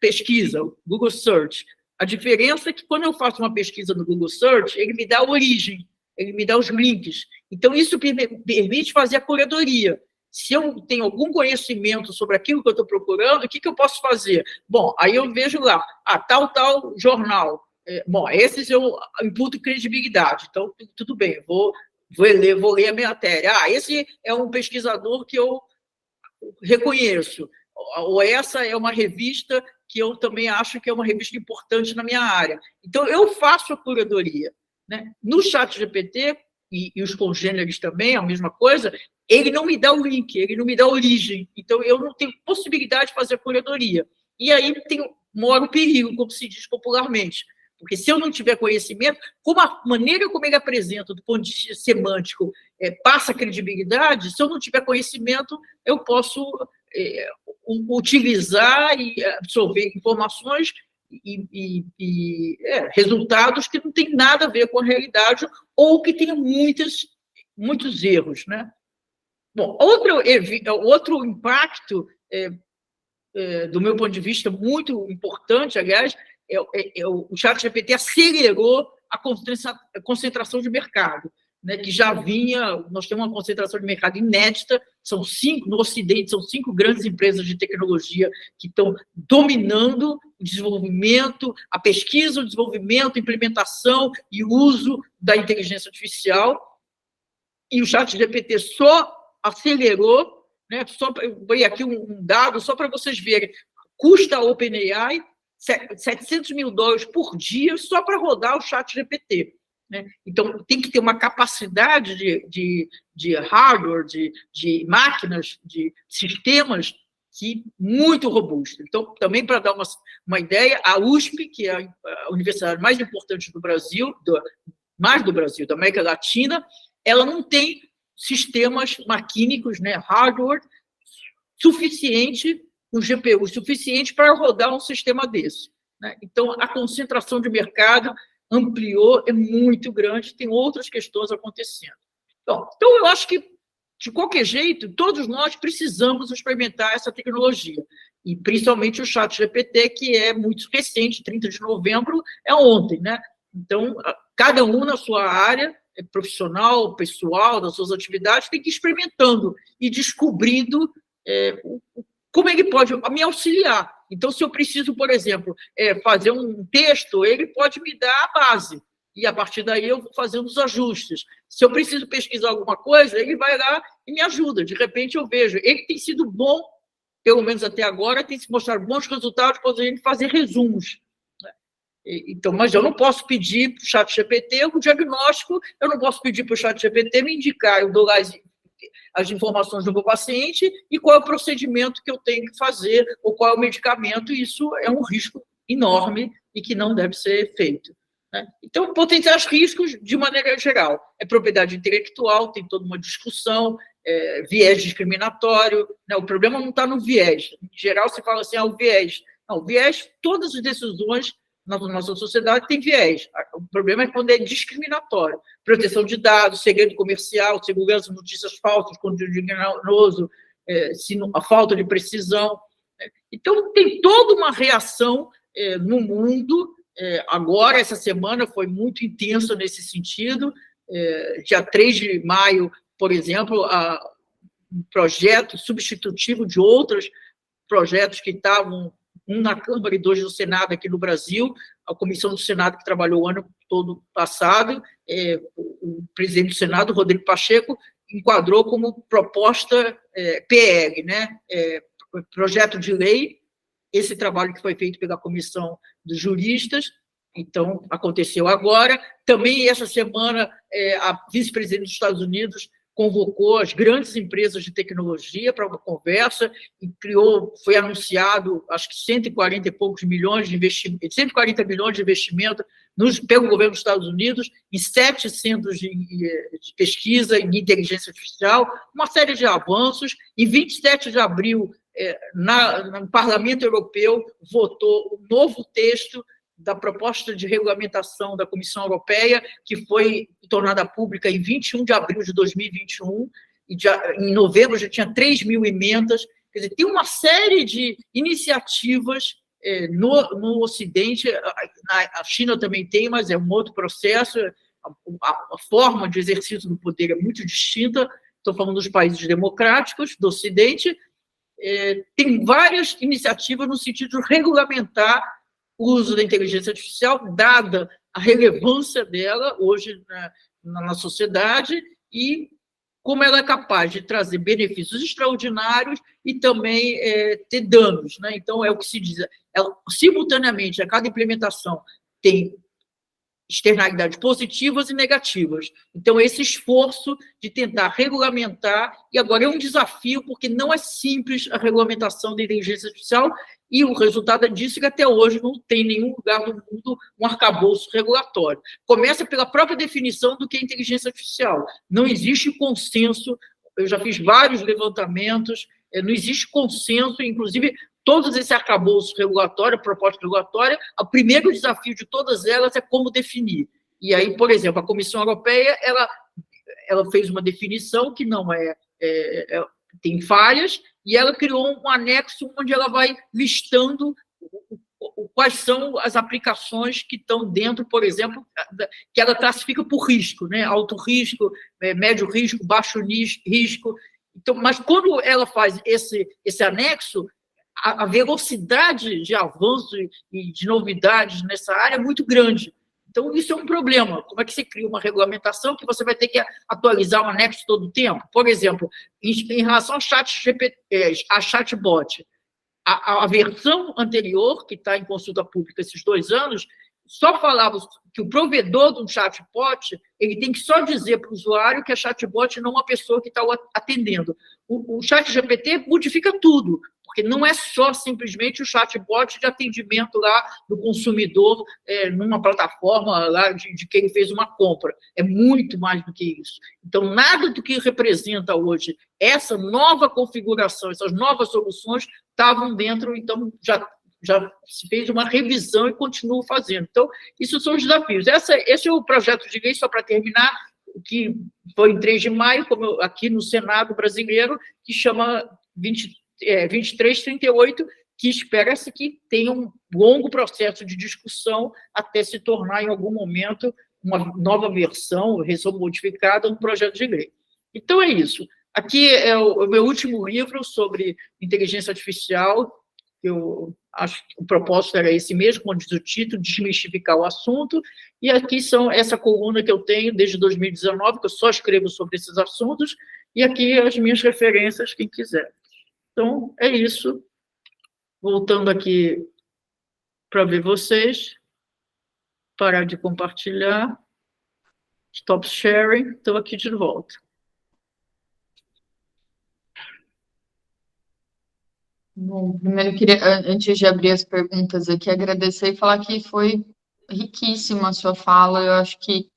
Pesquisa, o Google Search, a diferença é que quando eu faço uma pesquisa no Google Search, ele me dá a origem, ele me dá os links. Então, isso permite fazer a curadoria. Se eu tenho algum conhecimento sobre aquilo que eu estou procurando, o que eu posso fazer? Bom, aí eu vejo lá, tal jornal. Bom, esses eu imputo credibilidade. Então, tudo bem, vou ler a minha matéria. Esse é um pesquisador que eu reconheço. Ou essa é uma revista que eu também acho que é uma revista importante na minha área. Então, eu faço a curadoria, né? No ChatGPT, e os congêneres também, a mesma coisa, ele não me dá o link, ele não me dá a origem. Então, eu não tenho possibilidade de fazer a curadoria. E aí mora o perigo, como se diz popularmente. Porque se eu não tiver conhecimento, como a maneira como ele apresenta, do ponto de vista semântico, passa credibilidade, se eu não tiver conhecimento, eu posso utilizar e absorver informações e resultados que não têm nada a ver com a realidade ou que tenham muitos erros, né? Bom, outro impacto, do meu ponto de vista, muito importante, aliás, o ChatGPT acelerou a concentração de mercado, né, que já vinha. Nós temos uma concentração de mercado inédita, no Ocidente, são 5 grandes empresas de tecnologia que estão dominando o desenvolvimento, a pesquisa, o desenvolvimento, implementação e uso da inteligência artificial, e o ChatGPT só acelerou, né? Vou aqui um dado, só para vocês verem, custa a OpenAI $700 mil por dia só para rodar o ChatGPT, né? Então, tem que ter uma capacidade de hardware, de máquinas, de sistemas muito robusta. Então, também para dar uma ideia, a USP, que é a universidade mais importante do Brasil, da América Latina, ela não tem sistemas maquínicos, né, hardware, suficiente, um GPU suficiente para rodar um sistema desse, né? Então, a concentração de mercado ampliou, é muito grande, tem outras questões acontecendo. Então, eu acho que, de qualquer jeito, todos nós precisamos experimentar essa tecnologia, e principalmente o ChatGPT, que é muito recente, 30 de novembro, é ontem, né? Então, cada um na sua área profissional, pessoal, das suas atividades, tem que ir experimentando e descobrindo como ele pode me auxiliar. Então, se eu preciso, por exemplo, fazer um texto, ele pode me dar a base, e a partir daí eu vou fazendo os ajustes. Se eu preciso pesquisar alguma coisa, ele vai lá e me ajuda. De repente, eu vejo, ele tem sido bom, pelo menos até agora, tem se mostrado bons resultados para a gente fazer resumos. Então, mas eu não posso pedir para o ChatGPT o diagnóstico, eu não posso pedir para o ChatGPT me indicar, eu dou lá as informações do meu paciente e qual é o procedimento que eu tenho que fazer, ou qual é o medicamento, e isso é um risco enorme e que não deve ser feito, né? Então, potenciais riscos, de maneira geral, propriedade intelectual, tem toda uma discussão, viés discriminatório, né? O problema não está no viés. Em geral, se fala assim, o viés. Não, o viés, todas as decisões na nossa sociedade tem viés. O problema é quando é discriminatório. Proteção de dados, segredo comercial, segurança de notícias falsas, conteúdo enganoso, a falta de precisão. Então, tem toda uma reação no mundo. Agora, essa semana foi muito intensa nesse sentido. Dia 3 de maio, por exemplo, um projeto substitutivo de outros projetos que estavam, um na Câmara e 2 no Senado aqui no Brasil, a comissão do Senado que trabalhou o ano todo passado, o presidente do Senado, Rodrigo Pacheco, enquadrou como proposta PL, né? Projeto de lei, esse trabalho que foi feito pela comissão dos juristas. Então, aconteceu agora. Também, essa semana, a vice-presidente dos Estados Unidos convocou as grandes empresas de tecnologia para uma conversa e foi anunciado, acho que 140 e poucos milhões de investimento, 140 milhões de investimento pelo governo dos Estados Unidos em 7 centros de pesquisa em inteligência artificial, uma série de avanços. Em 27 de abril, no Parlamento Europeu, votou um novo texto da proposta de regulamentação da Comissão Europeia, que foi tornada pública em 21 de abril de 2021, e em novembro já tinha 3 mil emendas. Quer dizer, tem uma série de iniciativas no Ocidente, a China também tem, mas é um outro processo, a forma de exercício do poder é muito distinta, estou falando dos países democráticos do Ocidente. Tem várias iniciativas no sentido de regulamentar o uso da inteligência artificial, dada a relevância dela hoje na sociedade e como ela é capaz de trazer benefícios extraordinários e também ter danos, né? Então, é o que se diz, simultaneamente, a cada implementação tem externalidades positivas e negativas. Então, esse esforço de tentar regulamentar, e agora é um desafio, porque não é simples a regulamentação da inteligência artificial, e o resultado disso é que até hoje não tem nenhum lugar do mundo um arcabouço regulatório. Começa pela própria definição do que é inteligência artificial. Não existe consenso, eu já fiz vários levantamentos, não existe consenso, inclusive todos esses arcabouços regulatórios, proposta regulatória, o primeiro desafio de todas elas é como definir. E aí, por exemplo, a Comissão Europeia, ela fez uma definição que não tem falhas, e ela criou um anexo onde ela vai listando quais são as aplicações que estão dentro, por exemplo, que ela classifica por risco, né? Alto risco, médio risco, baixo risco. Então, mas quando ela faz esse anexo, a velocidade de avanço e de novidades nessa área é muito grande. Então, isso é um problema. Como é que você cria uma regulamentação que você vai ter que atualizar o anexo todo o tempo? Por exemplo, em relação a chatbot, a versão anterior, que está em consulta pública esses 2 anos, só falava que o provedor do chatbot ele tem que só dizer para o usuário que é chatbot e não uma pessoa que está o atendendo. O ChatGPT modifica tudo, porque não é só simplesmente o chatbot de atendimento lá do consumidor numa plataforma lá de quem ele fez uma compra. É muito mais do que isso. Então, nada do que representa hoje essa nova configuração, essas novas soluções, estavam dentro, então já se fez uma revisão e continua fazendo. Então, isso são os desafios. Esse é o projeto de lei, só para terminar, que foi em 3 de maio, como aqui no Senado brasileiro, que chama 2338, que espera-se que tenha um longo processo de discussão até se tornar, em algum momento, uma nova versão modificada, um projeto de lei. Então, é isso. Aqui é o meu último livro sobre inteligência artificial. Eu acho que o propósito era esse mesmo, como diz o título, desmistificar o assunto. E aqui são essa coluna que eu tenho desde 2019, que eu só escrevo sobre esses assuntos, e aqui as minhas referências, quem quiser. Então, é isso. Voltando aqui para ver vocês. Parar de compartilhar. Stop sharing. Estou aqui de volta. Bom, primeiro eu queria, antes de abrir as perguntas aqui, agradecer e falar que foi riquíssima a sua fala. Eu acho que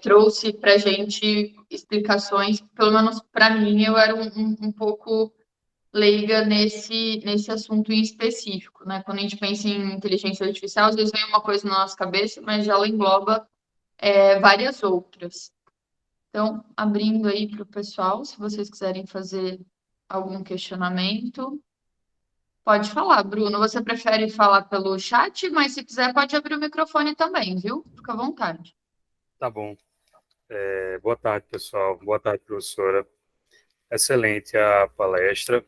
trouxe para a gente explicações, pelo menos para mim, eu era um pouco leiga nesse assunto em específico, né? Quando a gente pensa em inteligência artificial, às vezes vem uma coisa na nossa cabeça, mas ela engloba várias outras. Então, abrindo aí para o pessoal, se vocês quiserem fazer algum questionamento, pode falar, Bruno. Você prefere falar pelo chat, mas se quiser pode abrir o microfone também, viu? Fica à vontade. Tá bom. Boa tarde, pessoal. Boa tarde, professora. Excelente a palestra.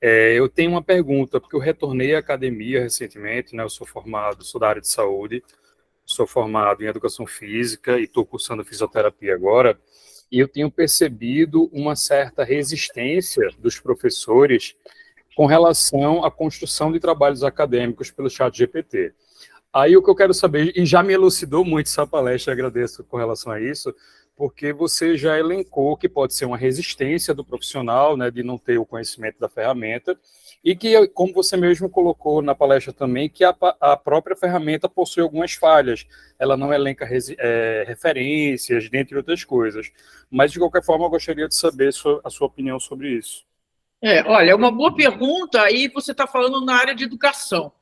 Eu tenho uma pergunta, porque eu retornei à academia recentemente, né? Eu sou da área de saúde, sou formado em educação física e estou cursando fisioterapia agora, e eu tenho percebido uma certa resistência dos professores com relação à construção de trabalhos acadêmicos pelo ChatGPT. Aí o que eu quero saber, e já me elucidou muito essa palestra, agradeço com relação a isso, porque você já elencou que pode ser uma resistência do profissional, né, de não ter o conhecimento da ferramenta, e que, como você mesmo colocou na palestra também, que a própria ferramenta possui algumas falhas, ela não elenca referências, dentre outras coisas. Mas, de qualquer forma, eu gostaria de saber a sua opinião sobre isso. Olha, é uma boa pergunta, aí você está falando na área de educação.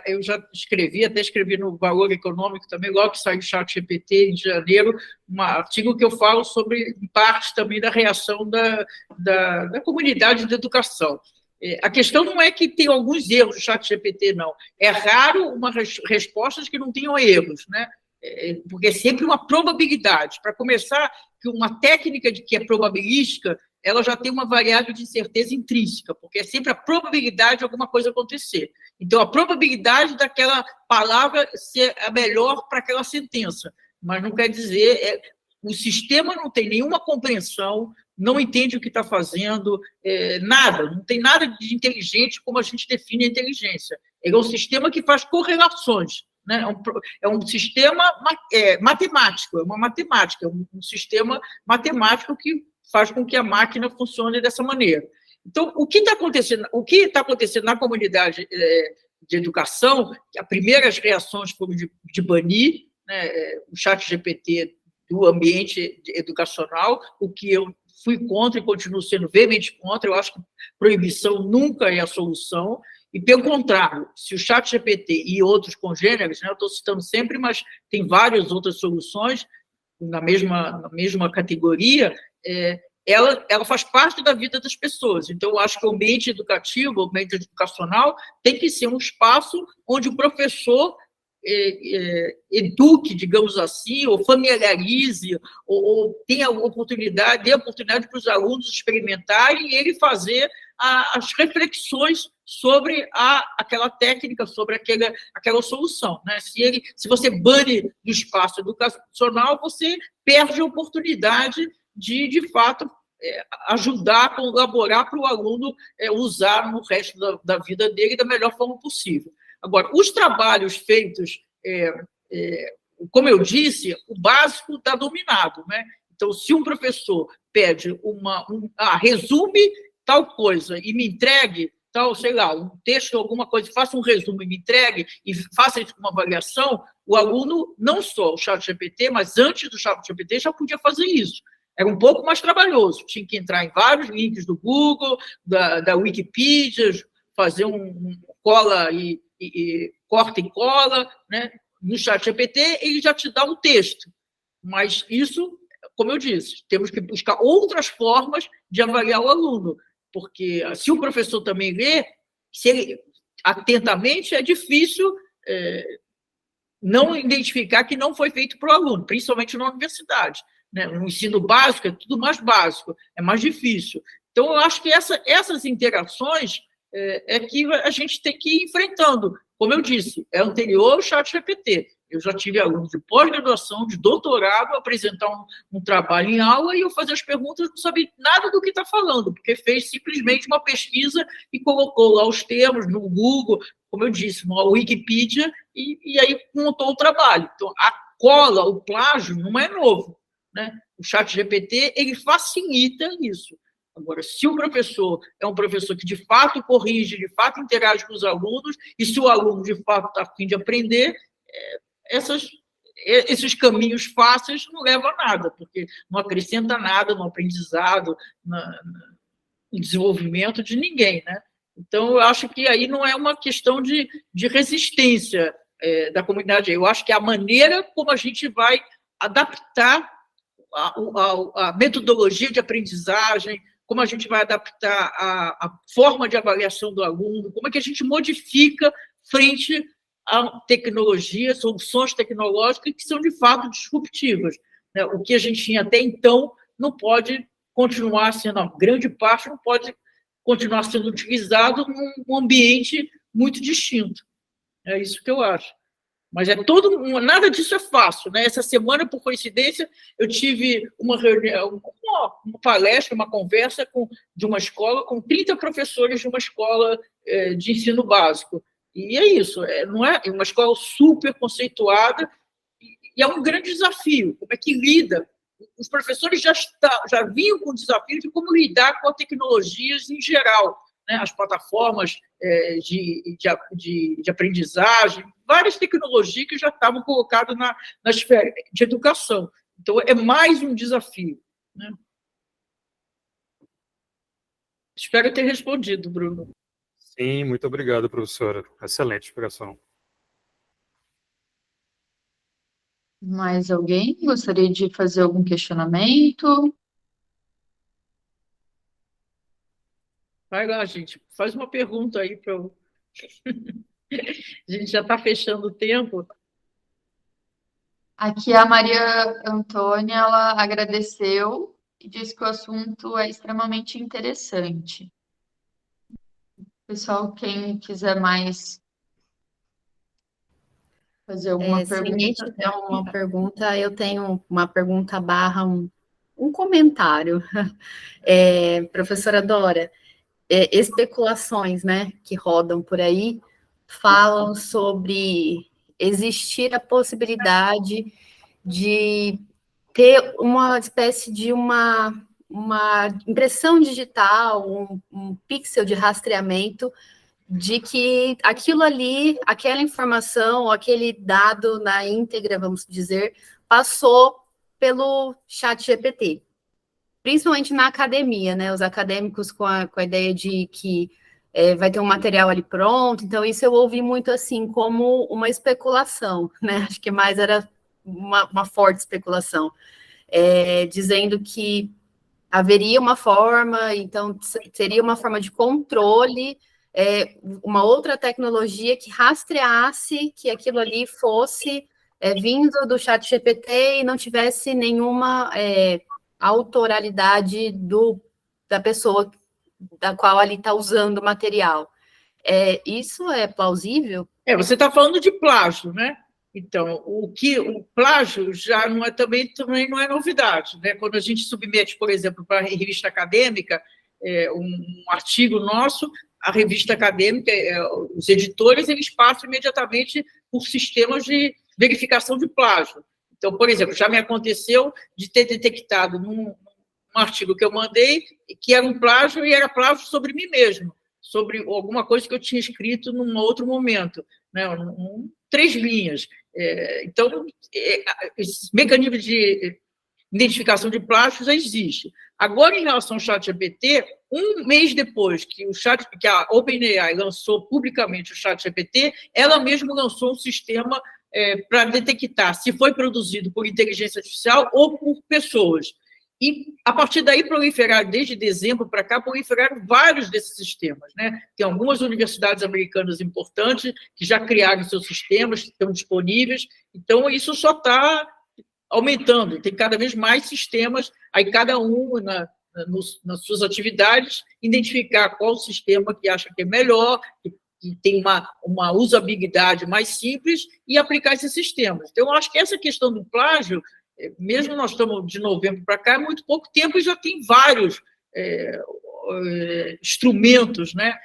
Eu já até escrevi no Valor Econômico também, logo que saiu o ChatGPT em janeiro, um artigo que eu falo sobre parte também da reação da comunidade de educação. A questão não é que tem alguns erros no ChatGPT, não. É raro respostas que não tenham erros, né? Porque é sempre uma probabilidade. Para começar, que uma técnica que é probabilística, ela já tem uma variável de incerteza intrínseca, porque é sempre a probabilidade de alguma coisa acontecer. Então, a probabilidade daquela palavra ser a melhor para aquela sentença. Mas não quer dizer... o sistema não tem nenhuma compreensão, não entende o que está fazendo, nada, não tem nada de inteligente como a gente define a inteligência. Ele é um sistema que faz correlações, né? É um sistema matemático, é uma matemática, é um sistema matemático que faz com que a máquina funcione dessa maneira. Então, o que está acontecendo na comunidade de educação, as primeiras reações foram de banir, né, o ChatGPT do ambiente educacional, o que eu fui contra e continuo sendo veemente contra. Eu acho que proibição nunca é a solução, e, pelo contrário, se o ChatGPT e outros congêneres, né, eu estou citando sempre, mas tem várias outras soluções na mesma categoria, ela faz parte da vida das pessoas. Então, eu acho que o ambiente educativo, o ambiente educacional, tem que ser um espaço onde o professor eduque, digamos assim, ou familiarize, ou tenha a oportunidade, dê a oportunidade para os alunos experimentarem e ele fazer as reflexões sobre aquela técnica, sobre aquela solução, né? Se você bane do espaço educacional, você perde a oportunidade de fato, ajudar, colaborar para o aluno usar no resto da vida dele da melhor forma possível. Agora, os trabalhos feitos, como eu disse, o básico está dominado, né? Então, se um professor pede resume tal coisa e me entregue tal, sei lá, um texto, alguma coisa, faça um resumo e me entregue e faça isso com uma avaliação, o aluno, não só o ChatGPT, mas antes do ChatGPT já podia fazer isso. Era um pouco mais trabalhoso, tinha que entrar em vários links do Google, da Wikipedia, fazer um cola e corta e cola, né? No ChatGPT, ele já te dá um texto. Mas isso, como eu disse, temos que buscar outras formas de avaliar o aluno, porque se o professor também lê, se ele atentamente, é difícil não identificar que não foi feito para o aluno, principalmente na universidade, né? No ensino básico é tudo mais básico, é mais difícil. Então, eu acho que essas interações que a gente tem que ir enfrentando. Como eu disse, é anterior ao ChatGPT. Eu já tive alunos de pós-graduação, de doutorado, apresentar um trabalho em aula e eu fazer as perguntas, não sabia nada do que está falando, porque fez simplesmente uma pesquisa e colocou lá os termos no Google, como eu disse, no Wikipedia, e aí montou o trabalho. Então, a cola, o plágio, não é novo, né? O ChatGPT, ele facilita isso. Agora, se o professor é um professor que, de fato, corrige, de fato, interage com os alunos, e se o aluno, de fato, está a fim de aprender, esses caminhos fáceis não levam a nada, porque não acrescenta nada no aprendizado, no desenvolvimento de ninguém, né? Então, eu acho que aí não é uma questão de resistência da comunidade. Eu acho que é a maneira como a gente vai adaptar a metodologia de aprendizagem, como a gente vai adaptar a forma de avaliação do aluno, como é que a gente modifica frente a tecnologias, soluções tecnológicas que são, de fato, disruptivas, né? O que a gente tinha até então não pode continuar sendo, a grande parte não pode continuar sendo utilizado num ambiente muito distinto. É isso que eu acho. Mas nada disso é fácil, né? Essa semana, por coincidência, eu tive uma reunião, uma palestra, uma conversa de uma escola com 30 professores de uma escola de ensino básico. E é isso, não é uma escola super conceituada, e é um grande desafio. Como é que lida? Os professores já vinham com o desafio de como lidar com as tecnologias em geral, né? As plataformas de aprendizagem, várias tecnologias que já estavam colocadas na esfera de educação. Então, é mais um desafio, né? Espero ter respondido, Bruno. Sim, muito obrigado, professora. Excelente explicação. Mais alguém gostaria de fazer algum questionamento? Vai lá, gente. Faz uma pergunta aí para eu... A gente já está fechando o tempo. Aqui a Maria Antônia, ela agradeceu e disse que o assunto é extremamente interessante. Pessoal, quem quiser mais fazer alguma Se ninguém pergunta? tiver uma pergunta, eu tenho uma pergunta barra um comentário. Professora Dora, especulações, né, que rodam por aí, falam sobre existir a possibilidade de ter uma espécie de uma impressão digital, um pixel de rastreamento de que aquilo ali, aquela informação, aquele dado na íntegra, vamos dizer, passou pelo chat GPT. Principalmente na academia, né? Os acadêmicos com a ideia de que vai ter um material ali pronto. Então, isso eu ouvi muito assim, como uma especulação, né? Acho que mais era uma forte especulação, dizendo que haveria uma forma, então seria uma forma de controle, uma outra tecnologia que rastreasse que aquilo ali fosse vindo do chat GPT e não tivesse nenhuma autoralidade da pessoa da qual ali está usando o material. Isso é plausível? Você está falando de plágio, né? Então, o plágio já não também não é novidade, né? Quando a gente submete, por exemplo, para a revista acadêmica, um artigo nosso, a revista acadêmica, os editores, eles passam imediatamente por sistemas de verificação de plágio. Então, por exemplo, já me aconteceu de ter detectado num artigo que eu mandei que era um plágio e era plágio sobre mim mesmo, sobre alguma coisa que eu tinha escrito num outro momento, né? 3 linhas. Então, esse mecanismo de identificação de plágio já existe. Agora, em relação ao ChatGPT, um mês depois que a OpenAI lançou publicamente o ChatGPT, ela mesma lançou um sistema para detectar se foi produzido por inteligência artificial ou por pessoas. E, a partir daí, desde dezembro para cá, proliferaram vários desses sistemas, né? Tem algumas universidades americanas importantes que já criaram seus sistemas, que estão disponíveis. Então, isso só está aumentando. Tem cada vez mais sistemas, aí cada um, nas suas atividades, identificar qual sistema que acha que é melhor, que tem uma usabilidade mais simples, e aplicar esses sistemas. Então, eu acho que essa questão do plágio, mesmo nós estamos de novembro para cá, é muito pouco tempo e já tem vários instrumentos, né,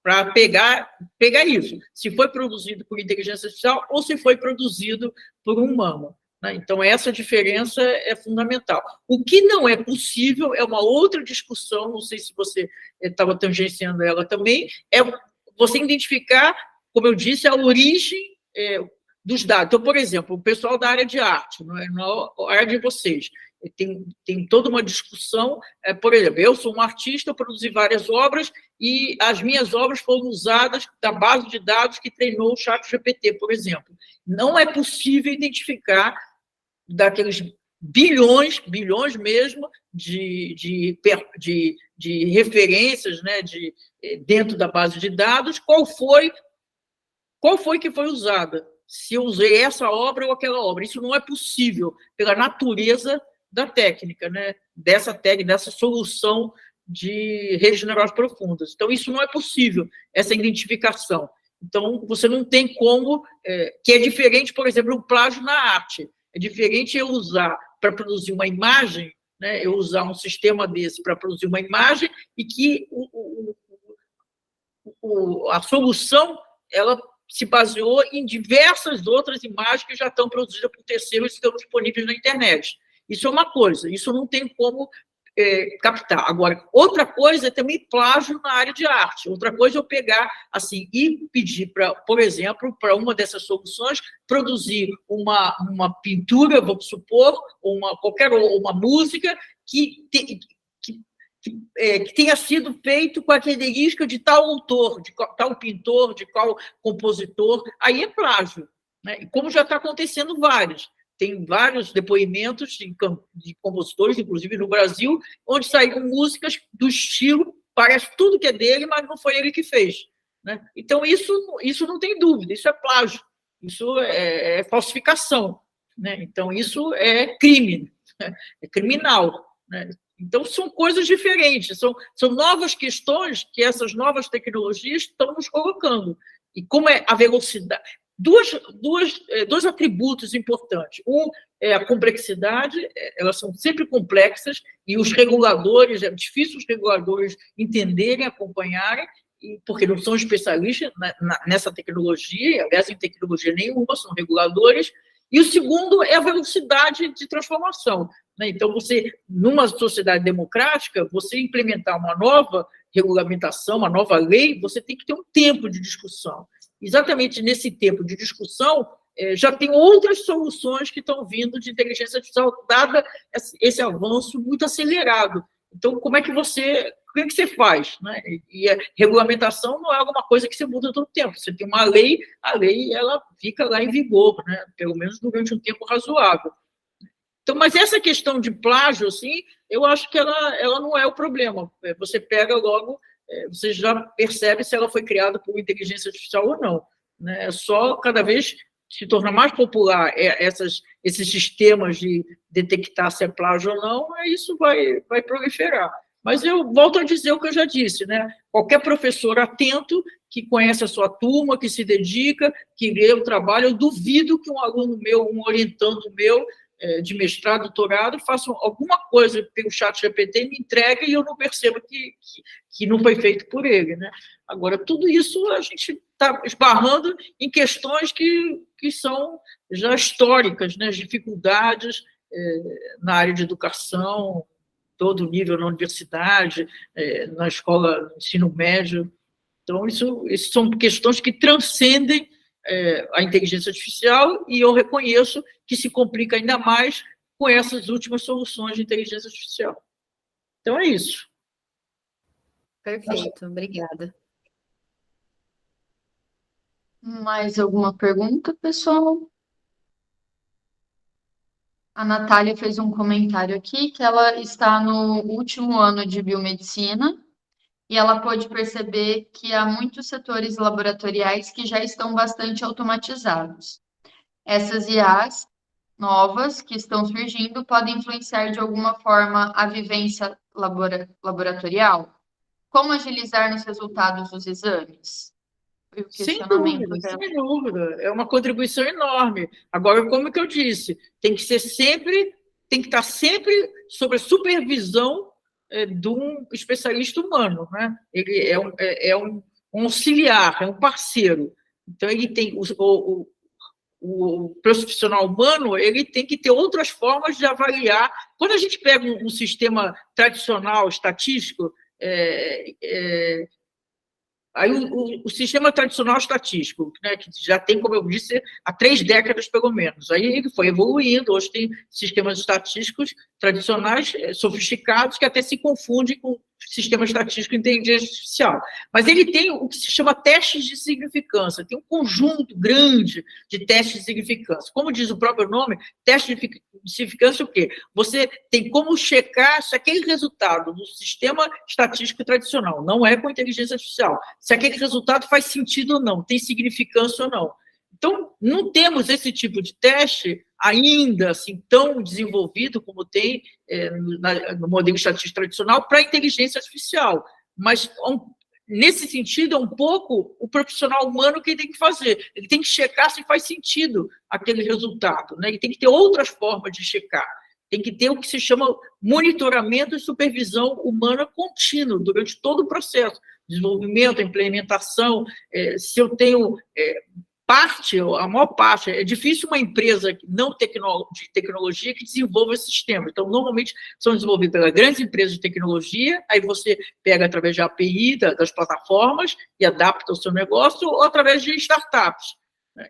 para pegar isso, se foi produzido por inteligência artificial ou se foi produzido por um humano, né? Então, essa diferença é fundamental. O que não é possível é uma outra discussão, não sei se você estava tangenciando ela também, é você identificar, como eu disse, a origem dos dados. Então, por exemplo, o pessoal da área de arte, não é a área de vocês, tem toda uma discussão. Por exemplo, eu sou um artista, eu produzi várias obras e as minhas obras foram usadas da base de dados que treinou o ChatGPT, por exemplo. Não é possível identificar daqueles bilhões mesmo de referências, né, dentro da base de dados, qual foi que foi usada, se eu usei essa obra ou aquela obra. Isso não é possível pela natureza da técnica, né? Dessa solução de redes neurais profundas. Então, isso não é possível, essa identificação. Então, você não tem como, que é diferente, por exemplo, o plágio na arte. É diferente eu usar para produzir uma imagem, né? Eu usar um sistema desse para produzir uma imagem e que a solução ela se baseou em diversas outras imagens que já estão produzidas por terceiros e estão disponíveis na internet. Isso é uma coisa, isso não tem como captar. Agora, outra coisa é também plágio na área de arte. Outra coisa é eu pegar assim e pedir, por exemplo, para uma dessas soluções produzir uma pintura, vamos supor, ou uma música que tenha sido feito com a característica de tal autor, de tal pintor, de qual compositor. Aí é plágio, né? E como já está acontecendo vários. Tem vários depoimentos de compositores, inclusive no Brasil, onde saíram músicas do estilo, parece tudo que é dele, mas não foi ele que fez, né? Então, isso não tem dúvida, isso é plágio, isso é falsificação, né? Então, isso é crime, né? É criminal, né? Então, são coisas diferentes, são novas questões que essas novas tecnologias estão nos colocando. E como é a velocidade... Dois atributos importantes. Um é a complexidade, elas são sempre complexas, e os reguladores, é difícil os reguladores entenderem, acompanharem, porque não são especialistas nessa tecnologia, aliás, em tecnologia nenhuma, são reguladores. E o segundo é a velocidade de transformação, né? Então, numa sociedade democrática, você implementar uma nova regulamentação, uma nova lei, você tem que ter um tempo de discussão. Exatamente nesse tempo de discussão, já tem outras soluções que estão vindo de inteligência artificial, dada esse avanço muito acelerado. Então, como é que você faz, né? E a regulamentação não é alguma coisa que você muda todo tempo. Você tem uma lei, a lei ela fica lá em vigor, né? Pelo menos durante um tempo razoável. Então, mas essa questão de plágio, assim, eu acho que ela não é o problema. Você pega logo... você já percebe se ela foi criada por inteligência artificial ou não, né? É só cada vez se torna mais popular esses sistemas de detectar se é plágio ou não, isso vai proliferar. Mas eu volto a dizer o que eu já disse, né? Qualquer professor atento, que conhece a sua turma, que se dedica, que lê o trabalho, eu duvido que um aluno meu, um orientando meu, de mestrado, doutorado, façam alguma coisa pelo chat GPT, me entrega e eu não percebo que não foi feito por ele, né? Agora, tudo isso a gente está esbarrando em questões que são já históricas, né? As dificuldades na área de educação, todo nível na universidade, na escola, no ensino médio. Então, isso são questões que transcendem a inteligência artificial, e eu reconheço que se complica ainda mais com essas últimas soluções de inteligência artificial. Então, é isso. Perfeito, obrigada. Mais alguma pergunta, pessoal? A Natália fez um comentário aqui que ela está no último ano de biomedicina e ela pôde perceber que há muitos setores laboratoriais que já estão bastante automatizados. Essas IAs novas que estão surgindo podem influenciar de alguma forma a vivência laboratorial? Como agilizar nos resultados dos exames? Foi o Sem questionamento dúvida, dela. sem dúvida. É uma contribuição enorme. Agora, como que eu disse, tem que estar sempre sob a supervisão de um especialista humano, né? Ele é um auxiliar, é um parceiro. Então, ele tem o profissional humano, ele tem que ter outras formas de avaliar. Quando a gente pega um sistema tradicional, estatístico, aí o sistema tradicional estatístico, né, que já tem, como eu disse, há 3 décadas, pelo menos. Aí ele foi evoluindo, hoje tem sistemas estatísticos tradicionais, sofisticados, que até se confundem com sistema estatístico de inteligência artificial. Mas ele tem o que se chama testes de significância, tem um conjunto grande de testes de significância. Como diz o próprio nome, teste de significância, o quê? Você tem como checar se aquele resultado do sistema estatístico tradicional, não é com inteligência artificial, se aquele resultado faz sentido ou não, tem significância ou não. Então, não temos esse tipo de teste ainda assim tão desenvolvido como tem no modelo estatístico tradicional para a inteligência artificial. Mas, nesse sentido, é um pouco o profissional humano que ele tem que fazer. Ele tem que checar se faz sentido aquele resultado, né? Ele tem que ter outras formas de checar. Tem que ter o que se chama monitoramento e supervisão humana contínua durante todo o processo. desenvolvimento, a implementação, se eu tenho a maior parte, é difícil uma empresa de tecnologia que desenvolva esse sistema. Então, normalmente, são desenvolvidos pelas grandes empresas de tecnologia, aí você pega através de API, das plataformas, e adapta o seu negócio, ou através de startups.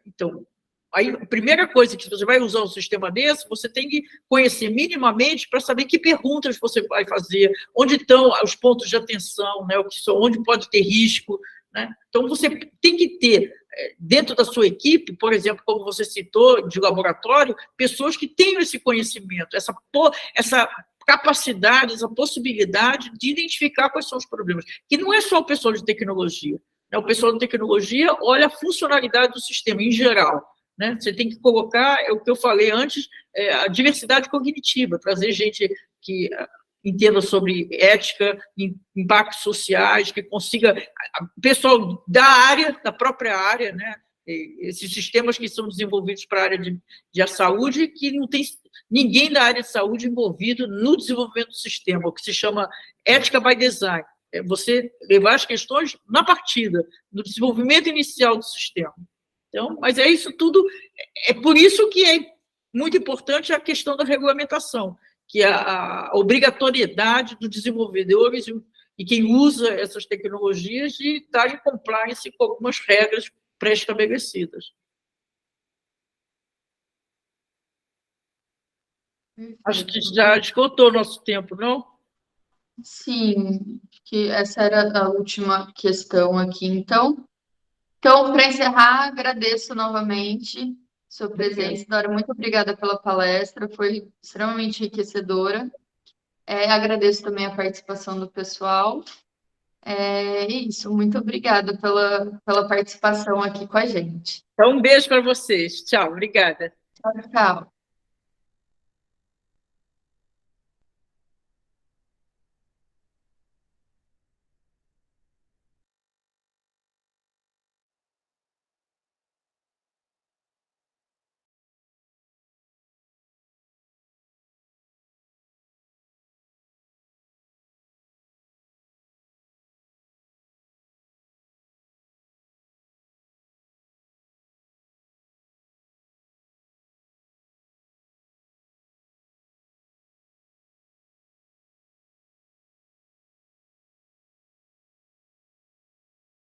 Então, aí, a primeira coisa que você vai usar um sistema desse, você tem que conhecer minimamente para saber que perguntas você vai fazer, onde estão os pontos de atenção, né, onde pode ter risco, né? Então, você tem que ter, dentro da sua equipe, por exemplo, como você citou, de laboratório, pessoas que tenham esse conhecimento, essa capacidade, essa possibilidade de identificar quais são os problemas, que não é só o pessoal de tecnologia, né? O pessoal de tecnologia olha a funcionalidade do sistema em geral, né? Você tem que colocar, o que eu falei antes, a diversidade cognitiva, trazer gente que entenda sobre ética, impactos sociais, que consiga, pessoal da própria área, né? Esses sistemas que são desenvolvidos para a área de saúde, que não tem ninguém da área de saúde envolvido no desenvolvimento do sistema, o que se chama ética by design. É você levar as questões na partida, no desenvolvimento inicial do sistema. Então, mas é isso tudo, é por isso que é muito importante a questão da regulamentação, que é a obrigatoriedade dos desenvolvedores e quem usa essas tecnologias de estar em compliance com algumas regras pré-estabelecidas. Acho que já esgotou o nosso tempo, não? Sim, que essa era a última questão aqui. Então, para encerrar, agradeço novamente sua presença, Dora. Muito obrigada pela palestra, foi extremamente enriquecedora. Agradeço também a participação do pessoal. É isso, muito obrigada pela participação aqui com a gente. Então, um beijo para vocês. Tchau, obrigada. Tchau, tchau.